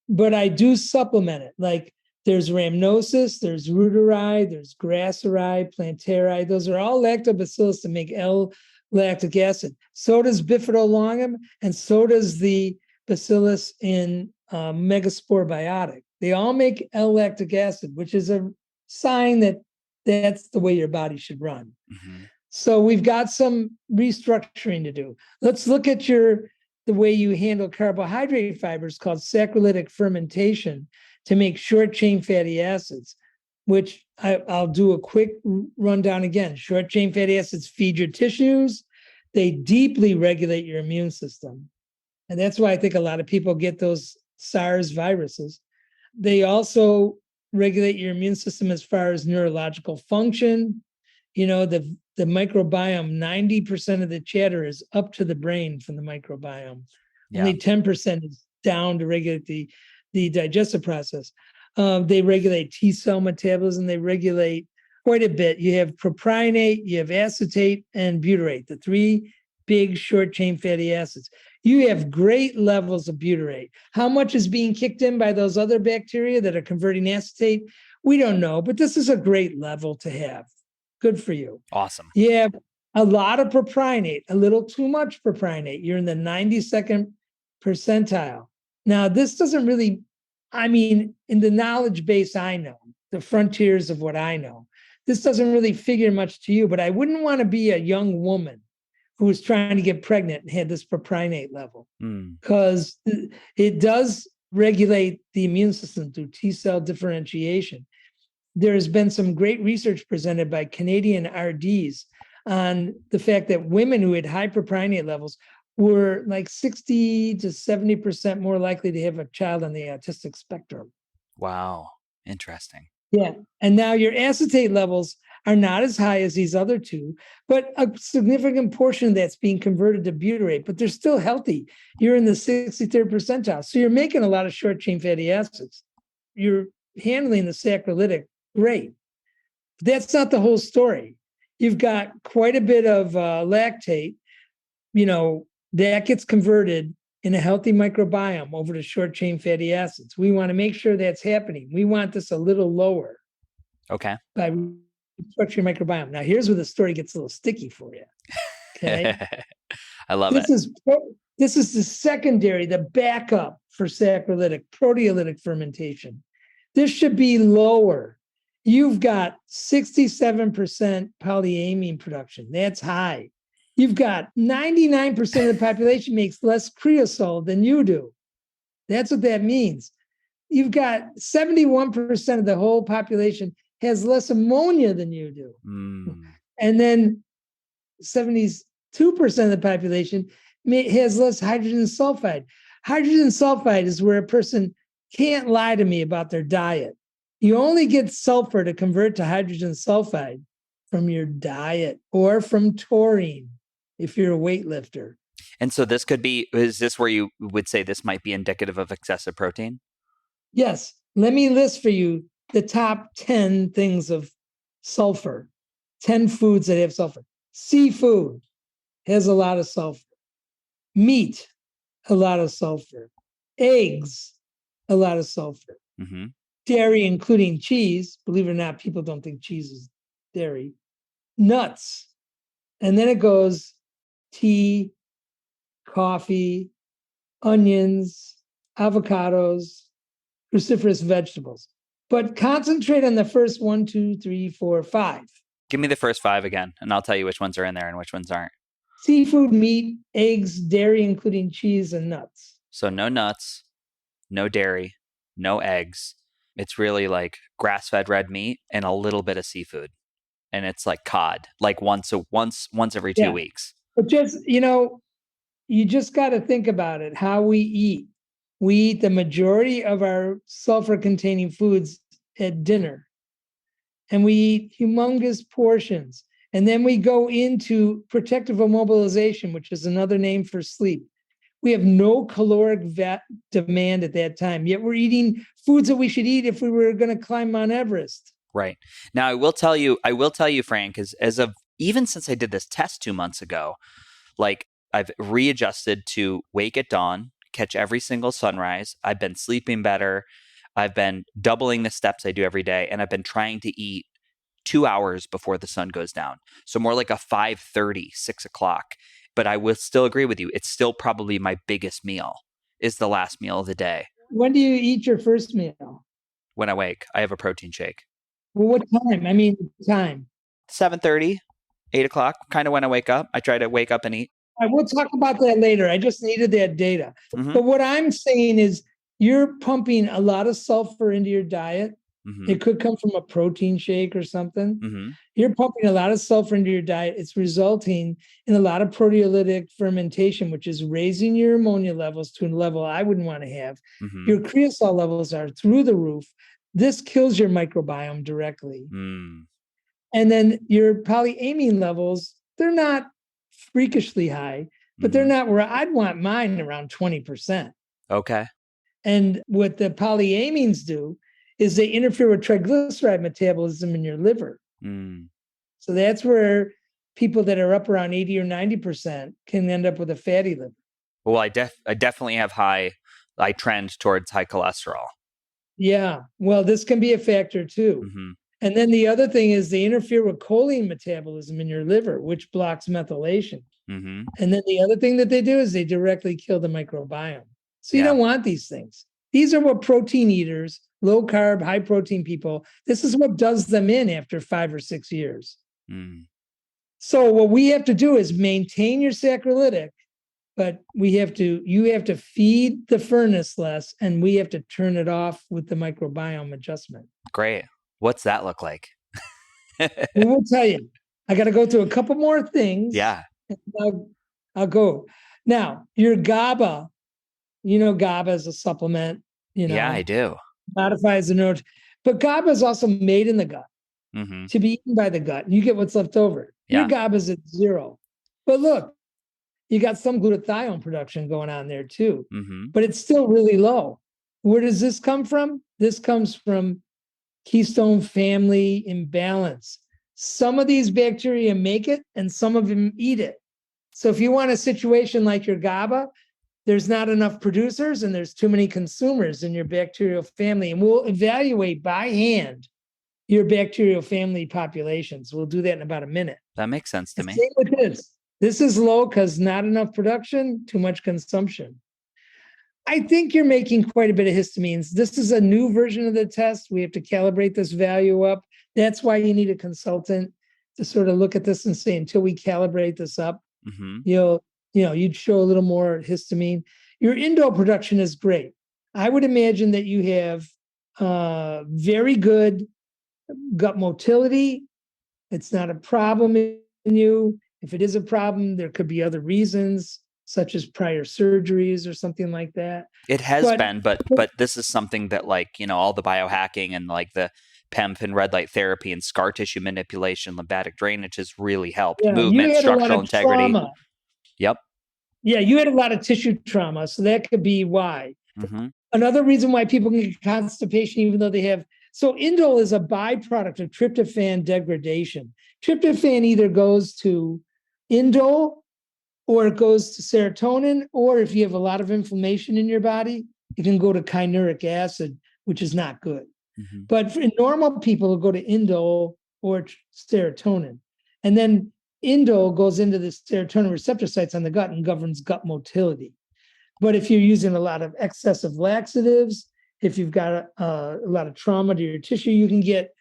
but I do supplement it. Like there's rhamnosus, there's reuteri, there's grasseri, planteri. Those are all lactobacillus that make L-lactic acid. So does bifidolongum, and so does the bacillus in Megaspore biotic. They all make L-lactic acid, which is a sign that that's the way your body should run. Mm-hmm. So we've got some restructuring to do. Let's look at the way you handle carbohydrate fibers, called saccharolytic fermentation, to make short-chain fatty acids, which I'll do a quick rundown again. Short-chain fatty acids feed your tissues. They deeply regulate your immune system. And that's why I think a lot of people get those SARS viruses. They also regulate your immune system as far as neurological function. The microbiome, 90% of the chatter is up to the brain from the microbiome. Yeah. Only 10% is down to regulate the digestive process. They regulate T cell metabolism. They regulate quite a bit. You have propionate, you have acetate, and butyrate, the three big short-chain fatty acids. You have great levels of butyrate. How much is being kicked in by those other bacteria that are converting acetate? We don't know, but this is a great level to have. Good for you. Awesome. You have a lot of propionate, a little too much propionate. You're in the 92nd percentile. Now, this doesn't really, in the knowledge base I know, the frontiers of what I know, this doesn't really figure much to you, but I wouldn't want to be a young woman who was trying to get pregnant and had this propionate level, because it does regulate the immune system through T cell differentiation. There's been some great research presented by Canadian RDs on the fact that women who had high propionate levels were like 60 to 70% more likely to have a child on the autistic spectrum. Wow. Interesting. Yeah. And now your acetate levels are not as high as these other two, but a significant portion of that's being converted to butyrate, but they're still healthy. You're in the 63rd percentile. So you're making a lot of short-chain fatty acids. You're handling the saccharolytic great. But that's not the whole story. You've got quite a bit of lactate, that gets converted in a healthy microbiome over to short-chain fatty acids. We want to make sure that's happening. We want this a little lower. Okay. By restructuring your microbiome. Now, here's where the story gets a little sticky for you. Okay. I love it. This is the secondary, the backup for saccharolytic, proteolytic fermentation. This should be lower. You've got 67% polyamine production. That's high. You've got 99% of the population makes less creosol than you do. That's what that means. You've got 71% of the whole population has less ammonia than you do. And then 72% of the population has less hydrogen sulfide. Hydrogen sulfide is where a person can't lie to me about their diet. You only get sulfur to convert to hydrogen sulfide from your diet or from taurine if you're a weightlifter. And so this could be, is this where you would say this might be indicative of excessive protein? Yes. Let me list for you the top 10 things of sulfur, 10 foods that have sulfur. Seafood has a lot of sulfur. Meat, a lot of sulfur. Eggs, a lot of sulfur. Mm-hmm. Dairy, including cheese. Believe it or not, people don't think cheese is dairy. Nuts. And then it goes tea, coffee, onions, avocados, cruciferous vegetables. But concentrate on the first 1, 2, 3, 4, 5. Give me the first 5 again, and I'll tell you which ones are in there and which ones aren't. Seafood, meat, eggs, dairy, including cheese and nuts. So no nuts, no dairy, no eggs. It's really like grass-fed red meat and a little bit of seafood. And it's like cod, like once every 2 weeks. But just, you just got to think about it, how we eat. We eat the majority of our sulfur-containing foods at dinner. And we eat humongous portions. And then we go into protective immobilization, which is another name for sleep. We have no caloric demand at that time, yet we're eating foods that we should eat if we were going to climb Mount Everest. Right. Now, I will tell you, Frank, as of even since I did this test 2 months ago, like I've readjusted to wake at dawn, catch every single sunrise. I've been sleeping better. I've been doubling the steps I do every day, and I've been trying to eat 2 hours before the sun goes down. So more like a 5:30, 6 o'clock. But I will still agree with you. It's still probably my biggest meal is the last meal of the day. When do you eat your first meal? When I wake, I have a protein shake. Well, what time? I mean, time. 7:30, 8 o'clock, kind of when I wake up. I try to wake up and eat. All right, we'll talk about that later. I just needed that data. Mm-hmm. But what I'm saying is you're pumping a lot of sulfur into your diet. Mm-hmm. It could come from a protein shake or something. Mm-hmm. You're pumping a lot of sulfur into your diet. It's resulting in a lot of proteolytic fermentation, which is raising your ammonia levels to a level I wouldn't want to have. Mm-hmm. Your creosol levels are through the roof. This kills your microbiome directly. Mm. And then your polyamine levels, they're not freakishly high, but they're not where I'd want mine around 20%. Okay. And what the polyamines do is they interfere with triglyceride metabolism in your liver. Mm. So that's where people that are up around 80 or 90% can end up with a fatty liver. Well, I definitely have I trend towards high cholesterol. Yeah. Well, this can be a factor too. Mm-hmm. And then the other thing is they interfere with choline metabolism in your liver, which blocks methylation. Mm-hmm. And then the other thing that they do is they directly kill the microbiome. So you don't want these things. These are what protein eaters, low carb, high protein people, this is what does them in after 5 or 6 years. Mm. So what we have to do is maintain your saccharolytic, but you have to feed the furnace less, and we have to turn it off with the microbiome adjustment. Great. What's that look like? We will tell you. I got to go through a couple more things. Yeah. I'll go. Now, your GABA, GABA is a supplement. Yeah, I do. Modifies the neurotransmitter. But GABA is also made in the gut to be eaten by the gut. You get what's left over. Yeah. Your GABA is at 0. But look, you got some glutathione production going on there too. Mm-hmm. But it's still really low. Where does this come from? This comes from Keystone family imbalance. Some of these bacteria make it and some of them eat it. So if you want a situation like your GABA, there's not enough producers and there's too many consumers in your bacterial family. And we'll evaluate by hand your bacterial family populations. We'll do that in about a minute. That makes sense to me. Same with this. This is low because not enough production, too much consumption. I think you're making quite a bit of histamines. This is a new version of the test. We have to calibrate this value up. That's why you need a consultant to sort of look at this and say, until we calibrate this up, you'd show a little more histamine. Your indole production is great. I would imagine that you have very good gut motility. It's not a problem in you. If it is a problem, there could be other reasons, such as prior surgeries or something like that. It has been, but this is something that, like, all the biohacking and like the PEMF and red light therapy and scar tissue manipulation, lymphatic drainage has really helped. Yeah, movement, structural integrity. Trauma. Yep. Yeah, you had a lot of tissue trauma, so that could be why. Mm-hmm. Another reason why people can get constipation, even though they have. So indole is a byproduct of tryptophan degradation. Tryptophan either goes to indole or it goes to serotonin, or if you have a lot of inflammation in your body, it can go to kynuric acid, which is not good. Mm-hmm. But for normal people, it'll go to indole or serotonin. And then indole goes into the serotonin receptor sites on the gut and governs gut motility. But if you're using a lot of excessive laxatives, if you've got a lot of trauma to your tissue, you can get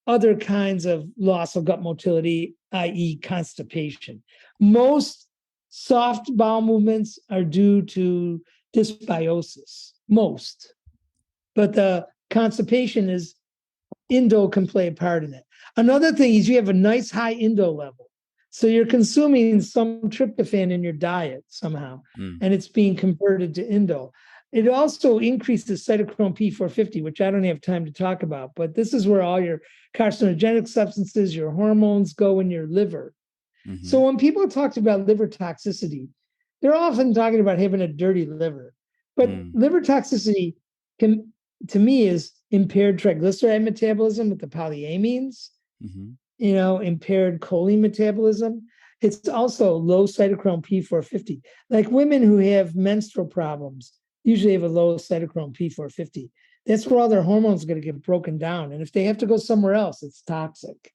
other kinds of loss of gut motility, i.e. constipation. Most soft bowel movements are due to dysbiosis, most. But the constipation is, indo can play a part in it. Another thing is you have a nice high indo level. So you're consuming some tryptophan in your diet somehow, and it's being converted to indo. It also increases cytochrome P450, which I don't have time to talk about, but this is where all your carcinogenic substances, your hormones go in your liver. So when people talk about liver toxicity, they're often talking about having a dirty liver. But liver toxicity can, to me, is impaired triglyceride metabolism with the polyamines, impaired choline metabolism. It's also low cytochrome P450. Like women who have menstrual problems usually have a low cytochrome P450. That's where all their hormones are going to get broken down. And if they have to go somewhere else, it's toxic.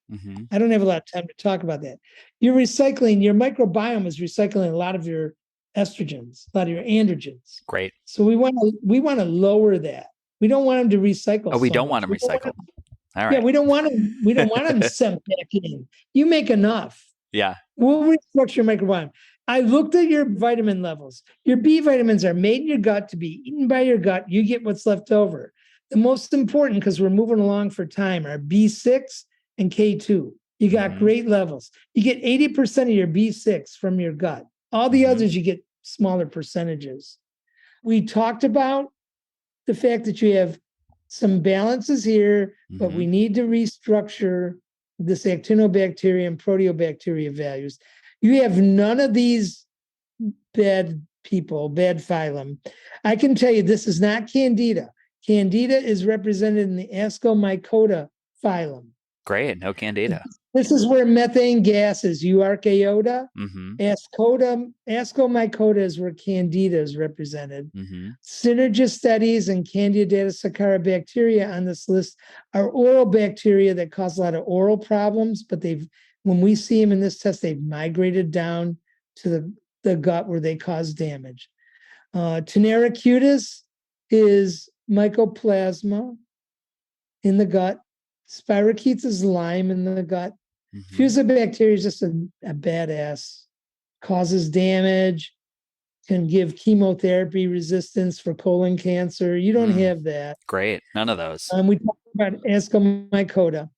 I don't have a lot of time to talk about that. You're recycling, your microbiome is recycling a lot of your estrogens, a lot of your androgens. Great. So we want to lower that. We don't want them to recycle. Oh, we don't want them recycled. All right. Yeah, we don't want them sent back in. You make enough. Yeah. We'll restructure your microbiome. I looked at your vitamin levels. Your B vitamins are made in your gut to be eaten by your gut. You get what's left over. The most important, because we're moving along for time, are B6 and K2. You got great levels. You get 80% of your B6 from your gut. All the others, you get smaller percentages. We talked about the fact that you have some balances here, but we need to restructure this actinobacteria and proteobacteria values. You have none of these bad people, bad phylum. I can tell you this is not Candida. Candida is represented in the Ascomycota phylum. Great. No Candida. This is where methane gas is, Euarchaeota. Ascomycota is where Candida is represented. Synergistedes and Candida saccharobacteria on this list are oral bacteria that cause a lot of oral problems, but when we see them in this test, they've migrated down to the gut where they cause damage. Tenera cutis is mycoplasma in the gut. Spirochetes is Lyme in the gut. Fusobacteria is just a badass. Causes damage, can give chemotherapy resistance for colon cancer. You don't have that. Great. None of those. We talked about Ascomycota.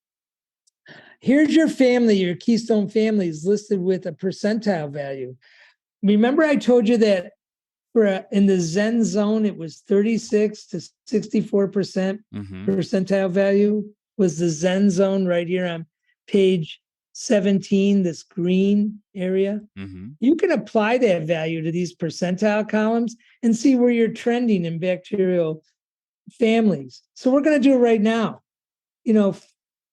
Here's your family, your Keystone family is listed with a percentile value. Remember I told you that in the Zen zone, it was 36 to 64% percentile value was the Zen zone right here on page 17, this green area. You can apply that value to these percentile columns and see where you're trending in bacterial families. So we're going to do it right now.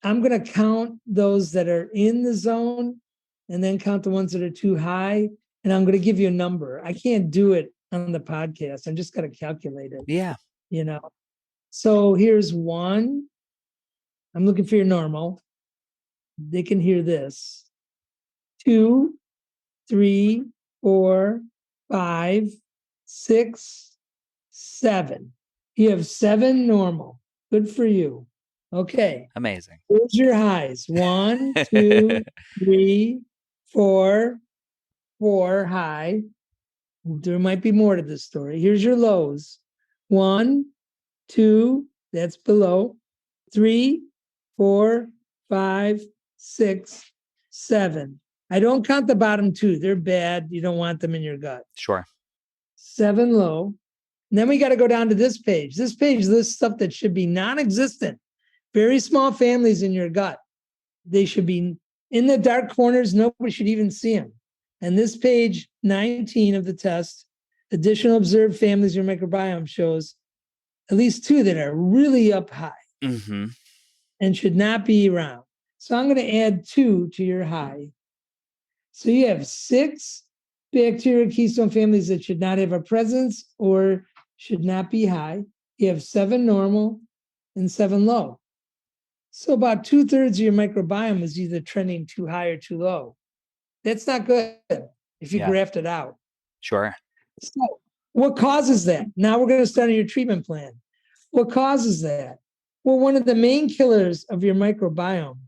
I'm going to count those that are in the zone and then count the ones that are too high. And I'm going to give you a number. I can't do it on the podcast. I'm just going to calculate it. Yeah. So here's 1. I'm looking for your normal. They can hear this. 2, 3, 4, 5, 6, 7. You have 7 normal. Good for you. Okay. Amazing. Here's your highs. 1, 2, 3, 4 high. There might be more to this story. Here's your lows. 1, 2, that's below. 3, 4, 5, 6, 7. I don't count the bottom 2. They're bad. You don't want them in your gut. Sure. 7 low. And then we got to go down to this page. This page lists stuff that should be non-existent. Very small families in your gut. They should be in the dark corners. Nobody should even see them. And this page 19 of the test, additional observed families in your microbiome, shows at least 2 that are really up high and should not be around. So I'm going to add 2 to your high. So you have 6 bacterial keystone families that should not have a presence or should not be high. You have 7 normal and 7 low. So about 2/3 of your microbiome is either trending too high or too low. That's not good if you graft it out. Sure. So What causes that? Now we're going to start on your treatment plan. What causes that? Well, one of the main killers of your microbiome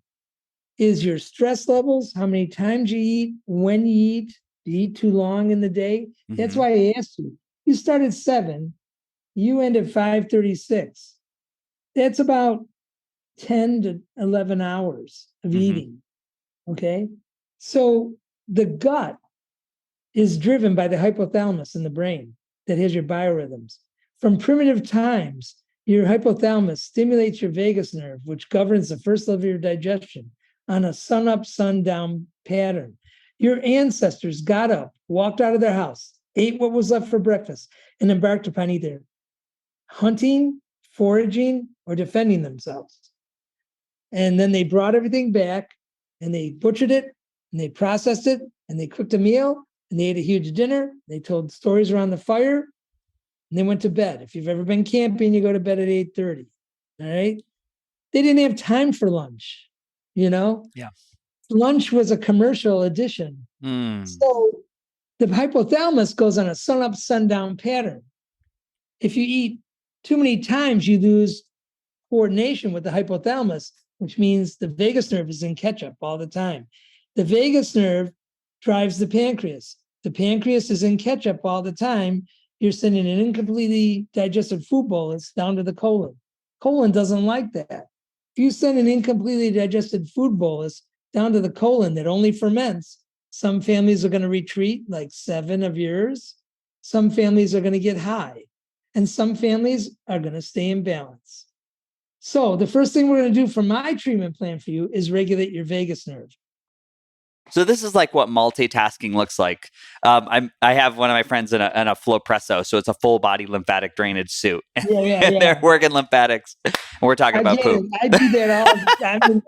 is your stress levels, how many times you eat, when you eat, do you eat too long in the day? That's why I asked you. You start at 7, you end at 5:36. That's about 10 to 11 hours of eating. Okay. So the gut is driven by the hypothalamus in the brain that has your biorhythms. From primitive times, your hypothalamus stimulates your vagus nerve, which governs the first level of your digestion on a sun up, sun down pattern. Your ancestors got up, walked out of their house, ate what was left for breakfast, and embarked upon either hunting, foraging, or defending themselves. And then they brought everything back and they butchered it and they processed it and they cooked a meal and they ate a huge dinner. They told stories around the fire and they went to bed. If you've ever been camping, you go to bed at 8:30. All right. They didn't have time for lunch, you know? Yeah. Lunch was a commercial addition. So the hypothalamus goes on a sun up, sundown pattern. If you eat too many times, you lose coordination with the hypothalamus, which means the vagus nerve is in catch up all the time. The vagus nerve drives the pancreas. The pancreas is in catch up all the time. You're sending an incompletely digested food bolus down to the colon. Colon doesn't like that. If you send an incompletely digested food bolus down to the colon that only ferments, some families are going to retreat, like 7 of yours. Some families are going to get high, and some families are going to stay in balance. So the first thing we're going to do for my treatment plan for you is regulate your vagus nerve. So this is like what multitasking looks like. I have one of my friends in a Flopresso, so it's a full body lymphatic drainage suit. Yeah. They're working lymphatics, and we're talking about poop. I do that all the time.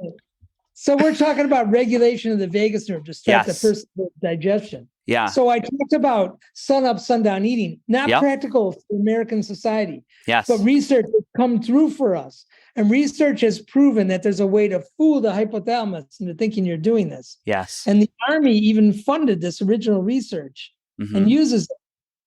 So we're talking about regulation of the vagus nerve to start the first digestion. Yeah. So I talked about sun up, sundown eating, not practical for American society. Yes. But research has come through for us. And research has proven that there's a way to fool the hypothalamus into thinking you're doing this. Yes. And the Army even funded this original research and uses it.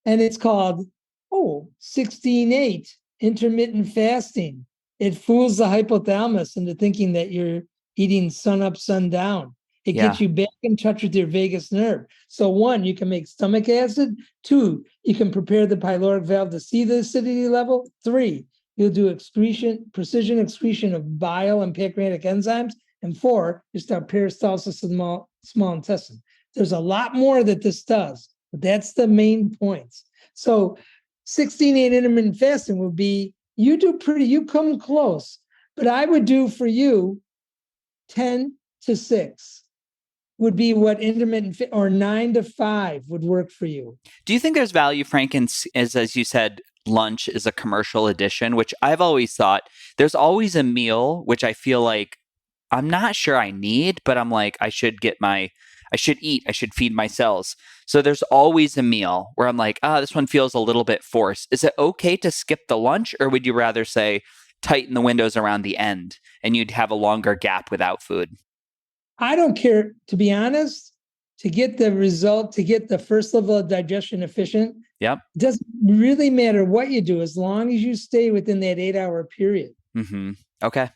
And it's called, 16-8, intermittent fasting. It fools the hypothalamus into thinking that you're eating sun up, sun down. It gets you back in touch with your vagus nerve. So 1, you can make stomach acid. 2, you can prepare the pyloric valve to see the acidity level. 3, you'll do precision excretion of bile and pancreatic enzymes. And 4, you start peristalsis of the small intestine. There's a lot more that this does, but that's the main points. So 16-8 intermittent fasting would be, you come close, but I would do for you 10 to 6 would be what intermittent, or 9 to 5 would work for you. Do you think there's value, Frank, as you said, lunch is a commercial addition, which I've always thought there's always a meal, which I feel like I'm not sure I need, but I'm like, I should eat, I should feed my cells. So there's always a meal where I'm like, this one feels a little bit forced. Is it okay to skip the lunch, or would you rather say tighten the windows around the end and you'd have a longer gap without food? I don't care, to be honest, to get the result, to get the first level of digestion efficient. Yep. It doesn't really matter what you do as long as you stay within that 8-hour period. Okay.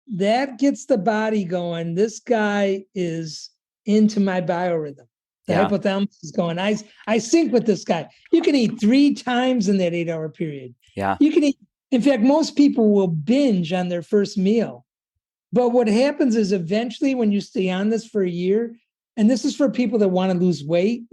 That gets the body going. This guy is into my biorhythm. The hypothalamus is going, I sync with this guy. You can eat 3 times in that 8-hour period. Yeah. You can eat. In fact, most people will binge on their first meal. But what happens is eventually when you stay on this for a year, and this is for people that want to lose weight,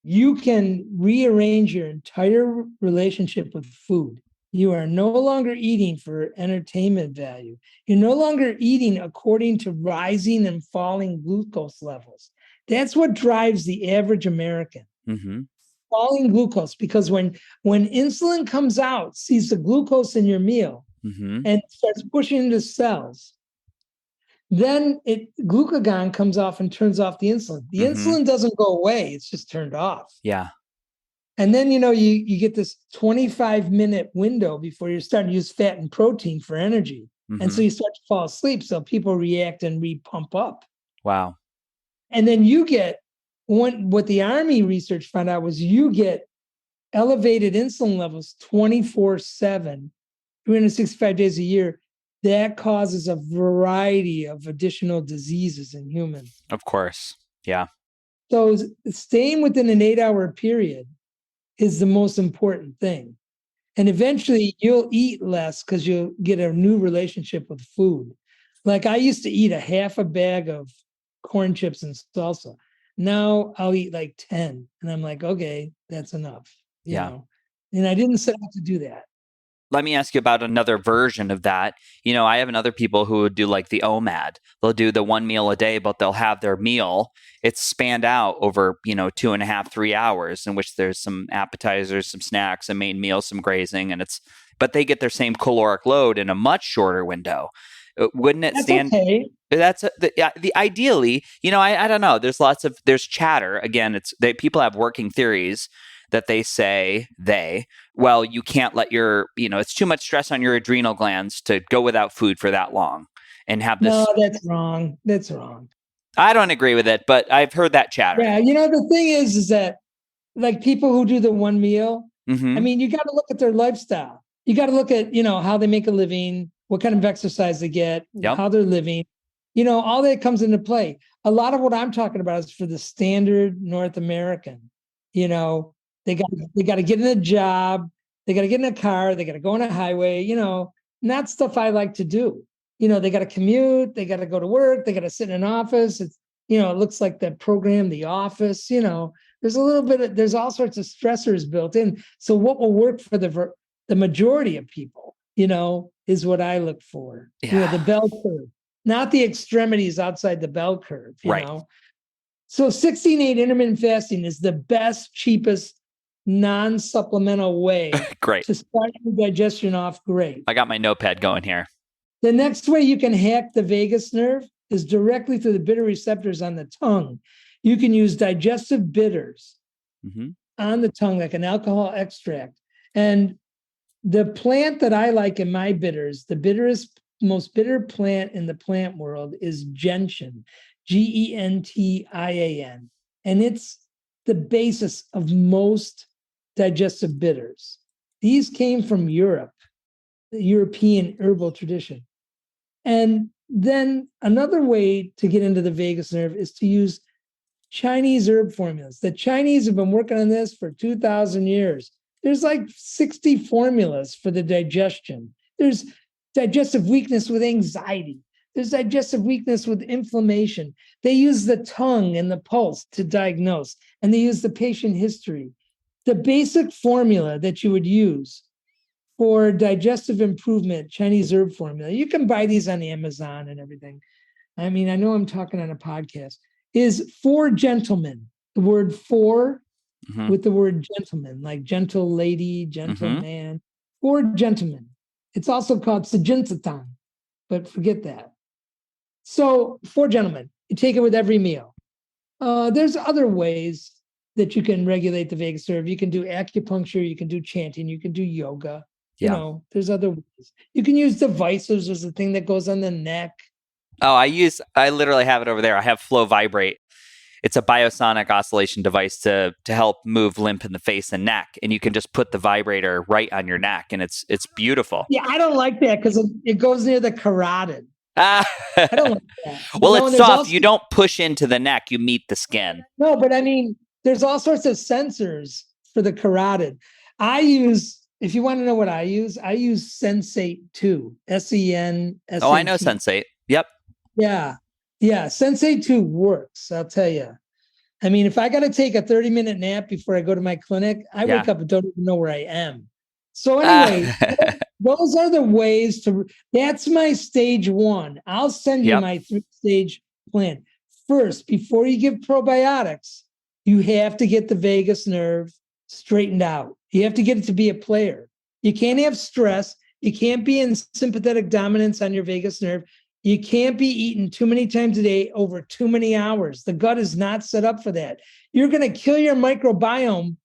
you can rearrange your entire relationship with food. You are no longer eating for entertainment value. You're no longer eating according to rising and falling glucose levels. That's what drives the average American. Falling glucose, because when insulin comes out, sees the glucose in your meal and starts pushing into cells, then glucagon comes off and turns off the insulin. The insulin doesn't go away, it's just turned off. Yeah. And then, you get this 25-minute window before you're starting to use fat and protein for energy. And so you start to fall asleep. So people react and re-pump up. Wow. And then you get what the Army research found out was you get elevated insulin levels 24/7, 365 days a year, that causes a variety of additional diseases in humans. Of course. Yeah. So staying within an 8-hour period is the most important thing. And eventually you'll eat less because you'll get a new relationship with food. Like I used to eat a half a bag of corn chips and salsa. Now I'll eat like 10. And I'm like, okay, that's enough. You know? And I didn't set out to do that. Let me ask you about another version of that. I have other people who would do like the OMAD. They'll do the 1 meal a day, but they'll have their meal. It's spanned out over, 2.5, 3 hours in which there's some appetizers, some snacks, a main meal, some grazing, but they get their same caloric load in a much shorter window. Wouldn't it stand? Okay. That's the ideally, I don't know. There's chatter. Again, people have working theories that they say well, you can't let it's too much stress on your adrenal glands to go without food for that long and have this. No, that's wrong. That's wrong. I don't agree with it, but I've heard that chatter. Yeah. The thing is that like people who do the 1 meal, Mm-hmm. I mean, you got to look at their lifestyle. You got to look at, how they make a living, what kind of exercise they get, how they're living, all that comes into play. A lot of what I'm talking about is for the standard North American, They got to get in a job. They got to get in a car. They got to go on a highway, not stuff I like to do. They got to commute. They got to go to work. They got to sit in an office. It's, it looks like that program, The Office, there's there's all sorts of stressors built in. So what will work for the majority of people, is what I look for. The bell curve, not the extremities outside the bell curve, right. So 16/8 intermittent fasting is the best, cheapest, non-supplemental way Great. to start your digestion off great. I got my notepad going here. The next way you can hack the vagus nerve is directly through the bitter receptors on the tongue. You can use digestive bitters on the tongue, like an alcohol extract. And the plant that I like in my bitters, the most bitter plant in the plant world is gentian, Gentian. And it's the basis of most digestive bitters. These came from Europe, the European herbal tradition. And then another way to get into the vagus nerve is to use Chinese herb formulas. The Chinese have been working on this for 2,000 years. There's like 60 formulas for the digestion. There's digestive weakness with anxiety. There's digestive weakness with inflammation. They use the tongue and the pulse to diagnose, and they use the patient history. The basic formula that you would use for digestive improvement, Chinese herb formula, you can buy these on Amazon and everything. I mean, I know I'm talking on a podcast, is 4 gentlemen. The word 4 with the word gentleman, like gentle lady, gentleman, 4 gentlemen. It's also called Sajinsatam, but forget that. So 4 gentlemen, you take it with every meal. There's other ways that you can regulate the vagus nerve. You can do acupuncture, you can do chanting, you can do yoga. There's other ways. You can use devices. There's a thing that goes on the neck. Oh, I literally have it over there. I have Flow Vibrate. It's a biosonic oscillation device to help move lymph in the face and neck. And you can just put the vibrator right on your neck, and it's beautiful. Yeah, I don't like that because it goes near the carotid. I don't like that. Well, it's soft. You don't push into the neck. You meet the skin. No, but I mean, there's all sorts of sensors for the carotid. If you want to know what I use Sensate 2, SEN. Oh, I know Sensate. Yep. Yeah. Sensate 2 works, I'll tell you. I mean, if I got to take a 30-minute nap before I go to my clinic, I wake up and don't even know where I am. So anyway, those are the ways that's my stage 1. I'll send you my 3-stage plan. First, before you give probiotics, you have to get the vagus nerve straightened out. You have to get it to be a player. You can't have stress. You can't be in sympathetic dominance on your vagus nerve. You can't be eating too many times a day over too many hours. The gut is not set up for that. You're going to kill your microbiome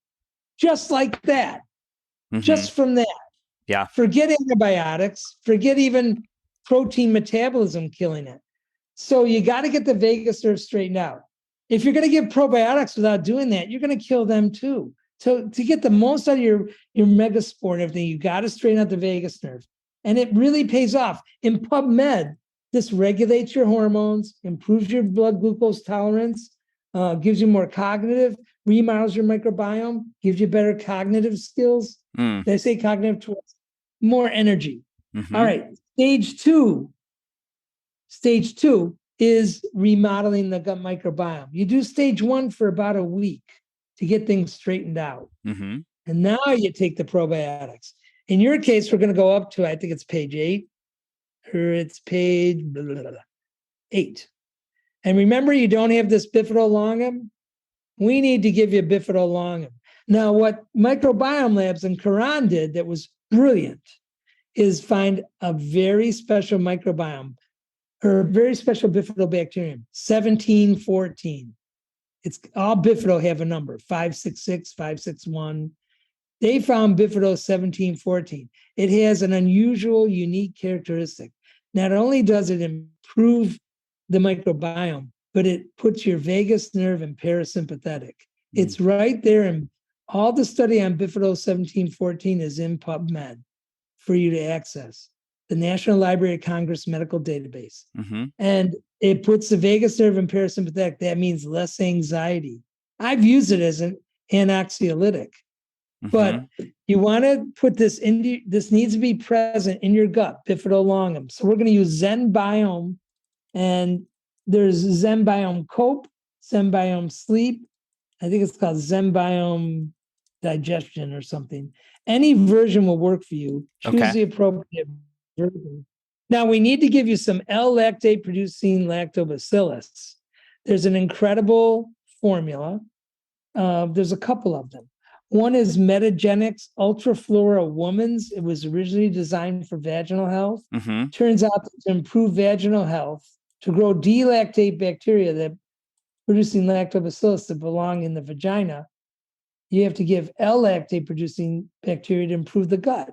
just like that, just from that. Yeah. Forget antibiotics. Forget even protein metabolism killing it. So you got to get the vagus nerve straightened out. If you're going to give probiotics without doing that, you're going to kill them too. So to get the most out of your megaspore and everything, you got to straighten out the vagus nerve. And it really pays off. In PubMed, this regulates your hormones, improves your blood glucose tolerance, gives you more cognitive, remodels your microbiome, gives you better cognitive skills. They say cognitive tools, more energy. All right, stage two is remodeling the gut microbiome. You do stage one for about a week to get things straightened out. And now you take the probiotics. In your case, we're going to go up to, I think it's page 8, or it's page 8. And remember, you don't have this bifidolongum. We need to give you bifidolongum. Now, what Microbiome Labs and Quran did that was brilliant is find a very special microbiome, or a very special bifidobacterium, 1714. It's all bifido have a number, 566, 561. They found bifido 1714. It has an unusual, unique characteristic. Not only does it improve the microbiome, but it puts your vagus nerve in parasympathetic. It's right there, and all the study on bifido 1714 is in PubMed for you to access, the National Library of Congress Medical Database. And it puts the vagus nerve in parasympathetic. That means less anxiety. I've used it as an anxiolytic, but you want to put this in, this needs to be present in your gut, bifidolongum. So we're going to use Zen Biome, and there's Zen Biome Cope, Zen Biome Sleep. I think it's called Zen Biome Digestion or something. Any version will work for you. Choose the appropriate version. Now, we need to give you some L-lactate producing lactobacillus. There's an incredible formula. There's a couple of them. One is Metagenics Ultraflora Woman's. It was originally designed for vaginal health. Turns out that to improve vaginal health, to grow D-lactate bacteria that producing lactobacillus that belong in the vagina, you have to give L-lactate producing bacteria to improve the gut,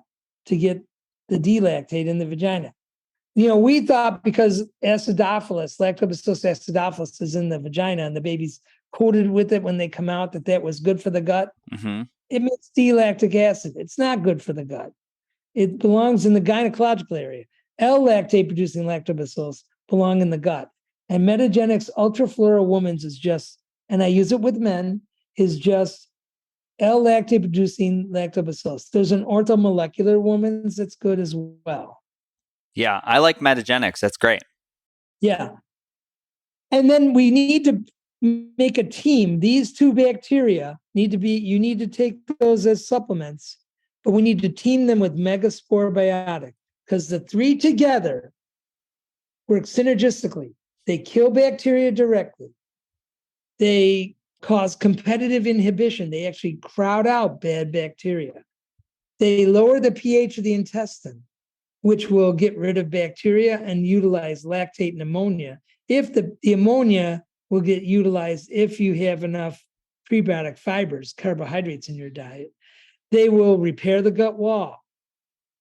to get the D-lactate in the vagina. You know, we thought because acidophilus, lactobacillus acidophilus is in the vagina and the baby's coated with it when they come out, that was good for the gut. It makes D-lactic acid. It's not good for the gut. It belongs in the gynecological area. L-lactate producing lactobacillus belong in the gut. And Metagenics Ultraflora Woman's is just, and I use it with men, is just L-lactate producing lactobacillus. There's an orthomolecular woman's that's good as well. Yeah, I like Metagenics. That's great. Yeah. And then we need to make a team. These two bacteria need to be, you need to take those as supplements, but we need to team them with Megaspore Biotic, because the three together work synergistically. They kill bacteria directly. They cause competitive inhibition. They actually crowd out bad bacteria. They lower the pH of the intestine, which will get rid of bacteria and utilize lactate and ammonia. If the ammonia will get utilized if you have enough prebiotic fibers, carbohydrates in your diet. They will repair the gut wall.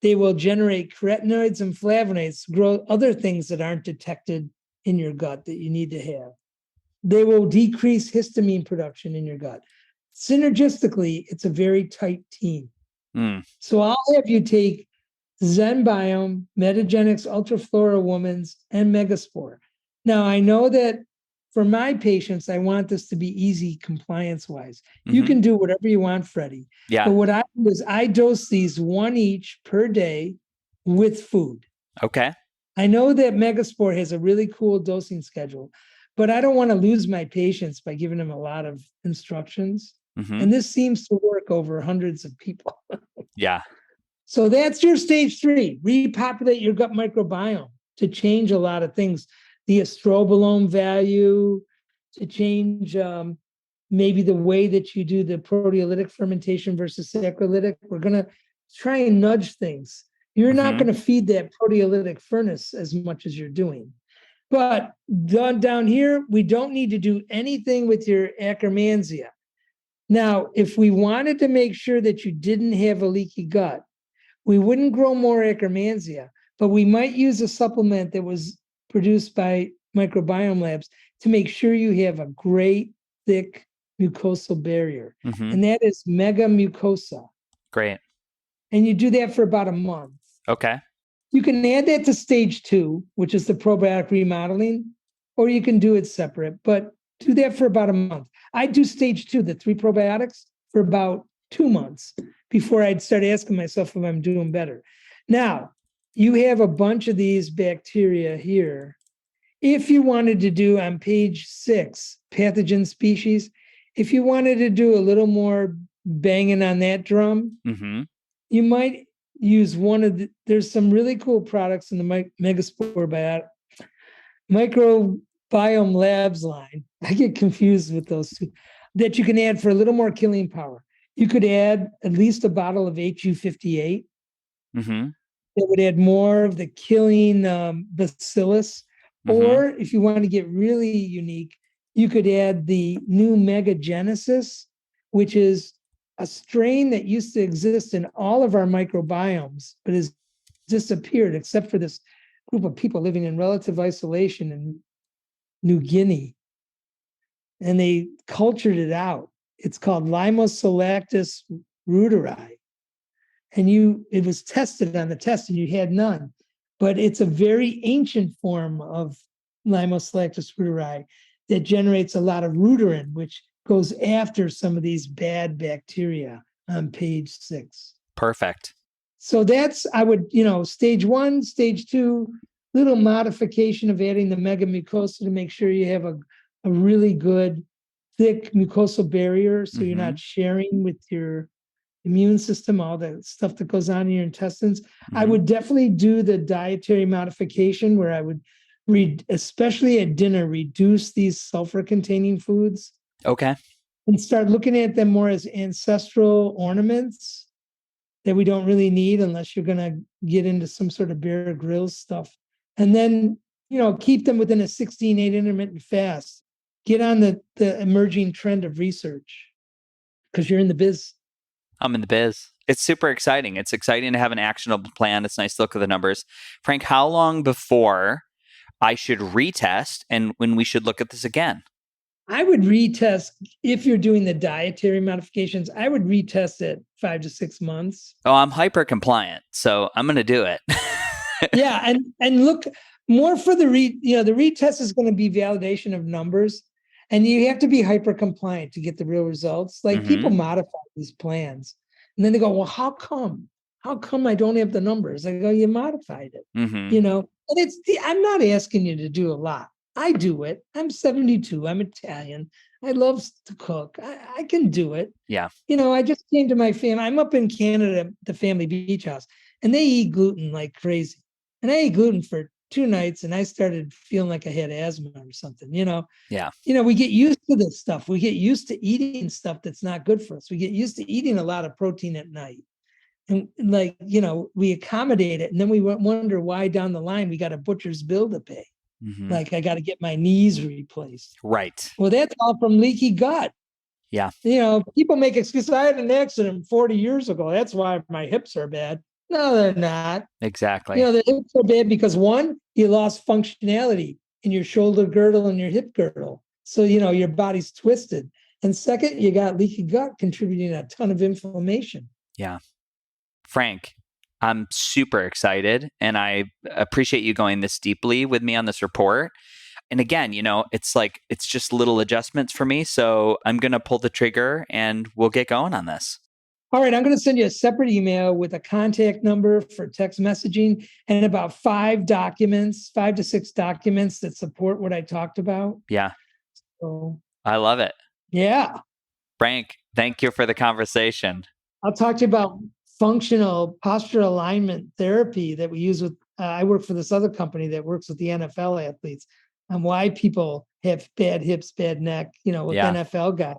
They will generate carotenoids and flavonoids to grow other things that aren't detected in your gut that you need to have. They will decrease histamine production in your gut. Synergistically, it's a very tight team. So I'll have you take Zen Biome, Metagenics Ultraflora Woman's, and Megaspore. Now, I know that for my patients, I want this to be easy compliance-wise. You can do whatever you want, Freddie. Yeah. But what I do is I dose these one each per day with food. Okay. I know that Megaspore has a really cool dosing schedule, but I don't want to lose my patients by giving them a lot of instructions. And this seems to work over hundreds of people. Yeah. So that's your stage 3, repopulate your gut microbiome to change a lot of things. The estrobolome value, to change maybe the way that you do the proteolytic fermentation versus saccharolytic. We're going to try and nudge things. You're not going to feed that proteolytic furnace as much as you're doing. But down here, we don't need to do anything with your Akkermansia. Now, if we wanted to make sure that you didn't have a leaky gut, we wouldn't grow more Akkermansia, but we might use a supplement that was produced by Microbiome Labs to make sure you have a great, thick mucosal barrier, Mm-hmm. and that is mega mucosa. Great. And you do that for about a month. Okay. You can add that to stage 2, which is the probiotic remodeling, or you can do it separate, but do that for about a month. I do stage 2, the 3 probiotics, for about 2 months before I'd start asking myself if I'm doing better. Now, you have a bunch of these bacteria here. If you wanted to do on page 6, pathogen species, if you wanted to do a little more banging on that drum, Mm-hmm. you might use there's some really cool products in the Megaspore Microbiome Labs line. I get confused with those two, that you can add for a little more killing power. You could add at least a bottle of HU58. Mm-hmm. That would add more of the killing bacillus. Mm-hmm. Or if you want to get really unique, you could add the new Megagenesis, which is a strain that used to exist in all of our microbiomes, but has disappeared except for this group of people living in relative isolation in New Guinea. And they cultured it out. It's called Limosolactis reuteri. And it was tested on the test and you had none. But it's a very ancient form of Limosolactis reuteri that generates a lot of reuterin, which goes after some of these bad bacteria on page 6. Perfect. So that's, I would, stage 1, stage 2, little modification of adding the mega mucosa to make sure you have a really good, thick mucosal barrier so you're not sharing with your immune system, all the stuff that goes on in your intestines. Mm-hmm. I would definitely do the dietary modification where I would especially at dinner, reduce these sulfur-containing foods. Okay. And start looking at them more as ancestral ornaments that we don't really need unless you're going to get into some sort of Bear Grylls stuff. And then, keep them within a 16-8 intermittent fast. Get on the emerging trend of research because you're in the biz. I'm in the biz. It's super exciting. It's exciting to have an actionable plan. It's nice to look at the numbers. Frank, how long before I should retest and when we should look at this again? I would retest if you're doing the dietary modifications. I would retest at 5 to 6 months. Oh, I'm hyper compliant, so I'm going to do it. Yeah, and look more for the retest is going to be validation of numbers, and you have to be hyper compliant to get the real results. Like people modify these plans, and then they go, "Well, how come? How come I don't have the numbers?" I go, "You modified it, And I'm not asking you to do a lot. I do it. I'm 72. I'm Italian. I love to cook. I can do it. Yeah. I just came to my family. I'm up in Canada, the family beach house, and they eat gluten like crazy. And I ate gluten for 2 nights, and I started feeling like I had asthma or something, Yeah. We get used to this stuff. We get used to eating stuff that's not good for us. We get used to eating a lot of protein at night. And we accommodate it. And then we wonder why down the line we got a butcher's bill to pay. Mm-hmm. Like I got to get my knees replaced. Right. Well, that's all from leaky gut. Yeah. People make excuses. I had an accident 40 years ago. That's why my hips are bad. No, they're not. Exactly. The hips are bad because 1, you lost functionality in your shoulder girdle and your hip girdle. So, your body's twisted. And 2nd, you got leaky gut contributing a ton of inflammation. Yeah. Frank, I'm super excited and I appreciate you going this deeply with me on this report. And again, it's just little adjustments for me. So I'm going to pull the trigger and we'll get going on this. All right, I'm going to send you a separate email with a contact number for text messaging and about 5 to 6 documents that support what I talked about. Yeah. So I love it. Yeah. Frank, thank you for the conversation. I'll talk to you about functional postural alignment therapy that we use with, I work for this other company that works with the NFL athletes and why people have bad hips, bad neck, with NFL guys.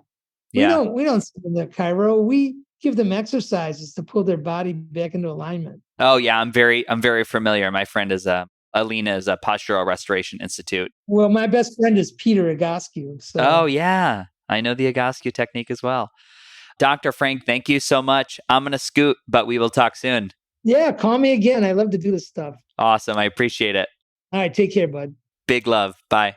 We don't send them to chiro. We give them exercises to pull their body back into alignment. Oh yeah, I'm very familiar. My friend is Alina is a Postural Restoration Institute. Well, my best friend is Peter Agoscu. So. Oh yeah, I know the Agoscu technique as well. Dr. Frank, thank you so much. I'm going to scoot, but we will talk soon. Yeah, call me again. I love to do this stuff. Awesome. I appreciate it. All right, take care, bud. Big love. Bye.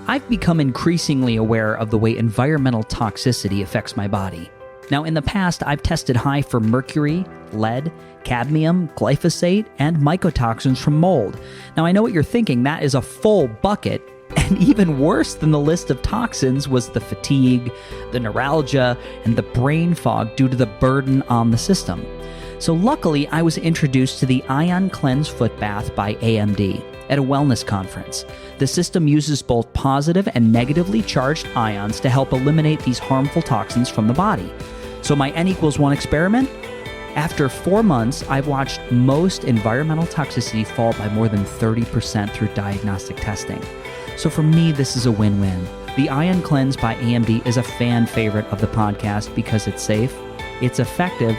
I've become increasingly aware of the way environmental toxicity affects my body. Now, in the past, I've tested high for mercury, lead, cadmium, glyphosate, and mycotoxins from mold. Now, I know what you're thinking, that is a full bucket. And even worse than the list of toxins was the fatigue, the neuralgia, and the brain fog due to the burden on the system. So luckily, I was introduced to the Ion Cleanse Foot Bath by AMD at a wellness conference. The system uses both positive and negatively charged ions to help eliminate these harmful toxins from the body. So my N=1 experiment? After 4 months, I've watched most environmental toxicity fall by more than 30% through diagnostic testing. So for me, this is a win-win. The Ion Cleanse by AMD is a fan favorite of the podcast because it's safe, it's effective,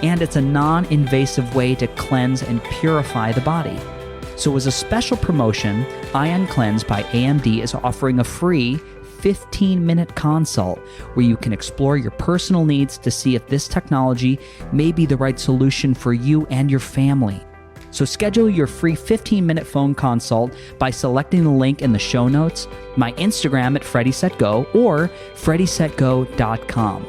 and it's a non-invasive way to cleanse and purify the body. So as a special promotion, Ion Cleanse by AMD is offering a free 15-minute consult where you can explore your personal needs to see if this technology may be the right solution for you and your family. So schedule your free 15-minute phone consult by selecting the link in the show notes, my Instagram at FreddySetGo, or FreddySetGo.com.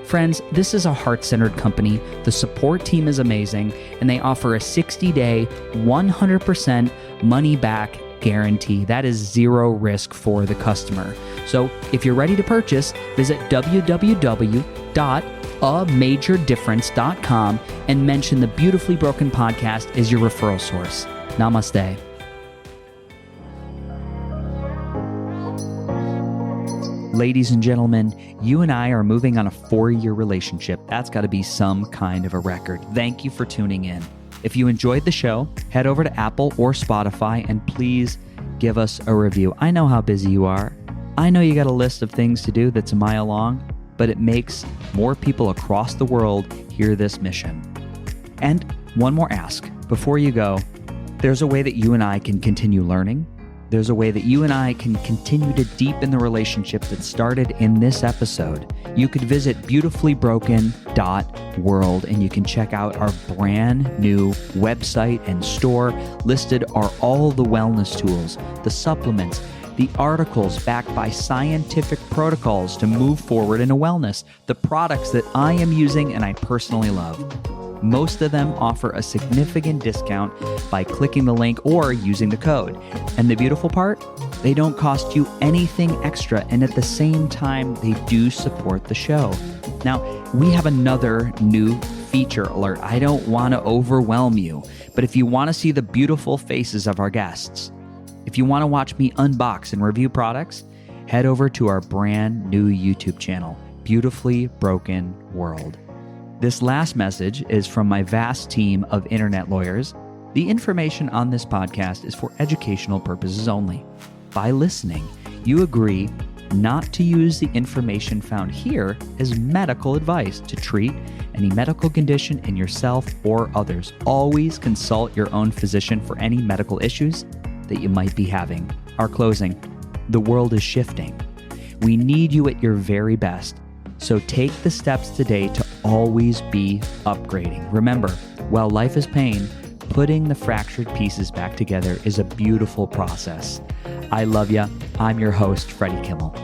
Friends, this is a heart-centered company, the support team is amazing, and they offer a 60-day, 100% money-back guarantee. That is zero risk for the customer. So if you're ready to purchase, visit www.amajordifference.com and mention the Beautifully Broken podcast as your referral source. Namaste. Ladies and gentlemen, you and I are moving on a 4-year relationship. That's got to be some kind of a record. Thank you for tuning in. If you enjoyed the show, head over to Apple or Spotify and please give us a review. I know how busy you are. I know you got a list of things to do that's a mile long, but it makes more people across the world hear this mission. And one more ask. Before you go, there's a way that you and I can continue learning. There's a way that you and I can continue to deepen the relationship that started in this episode. You could visit beautifully.broken.world and you can check out our brand new website and store. Listed are all the wellness tools, the supplements, the articles backed by scientific protocols to move forward into wellness, the products that I am using and I personally love. Most of them offer a significant discount by clicking the link or using the code. And the beautiful part? They don't cost you anything extra, and at the same time, they do support the show. Now, we have another new feature alert. I don't want to overwhelm you, but if you want to see the beautiful faces of our guests, if you want to watch me unbox and review products, head over to our brand new YouTube channel, Beautifully Broken World. This last message is from my vast team of internet lawyers. The information on this podcast is for educational purposes only. By listening, you agree not to use the information found here as medical advice to treat any medical condition in yourself or others. Always consult your own physician for any medical issues that you might be having. Our closing. The world is shifting. We need you at your very best. So take the steps today to always be upgrading. Remember, while life is pain, putting the fractured pieces back together is a beautiful process. I love ya. I'm your host, Freddie Kimmel.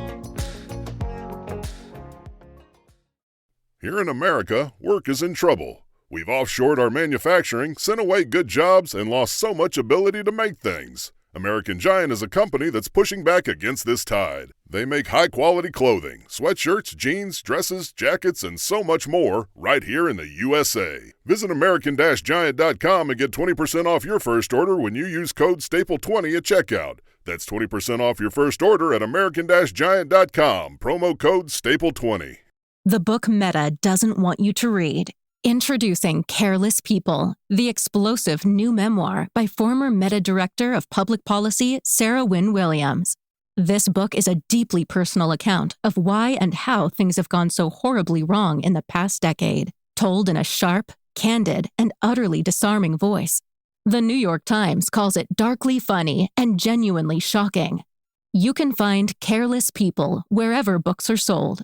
Here in America, work is in trouble. We've offshored our manufacturing, sent away good jobs, and lost so much ability to make things. American Giant is a company that's pushing back against this tide. They make high-quality clothing, sweatshirts, jeans, dresses, jackets, and so much more right here in the USA. Visit American-Giant.com and get 20% off your first order when you use code STAPLE20 at checkout. That's 20% off your first order at American-Giant.com, promo code STAPLE20. The book Meta doesn't want you to read. Introducing Careless People, the explosive new memoir by former Meta Director of Public Policy, Sarah Wynne Williams. This book is a deeply personal account of why and how things have gone so horribly wrong in the past decade, told in a sharp, candid, and utterly disarming voice. The New York Times calls it darkly funny and genuinely shocking. You can find Careless People wherever books are sold.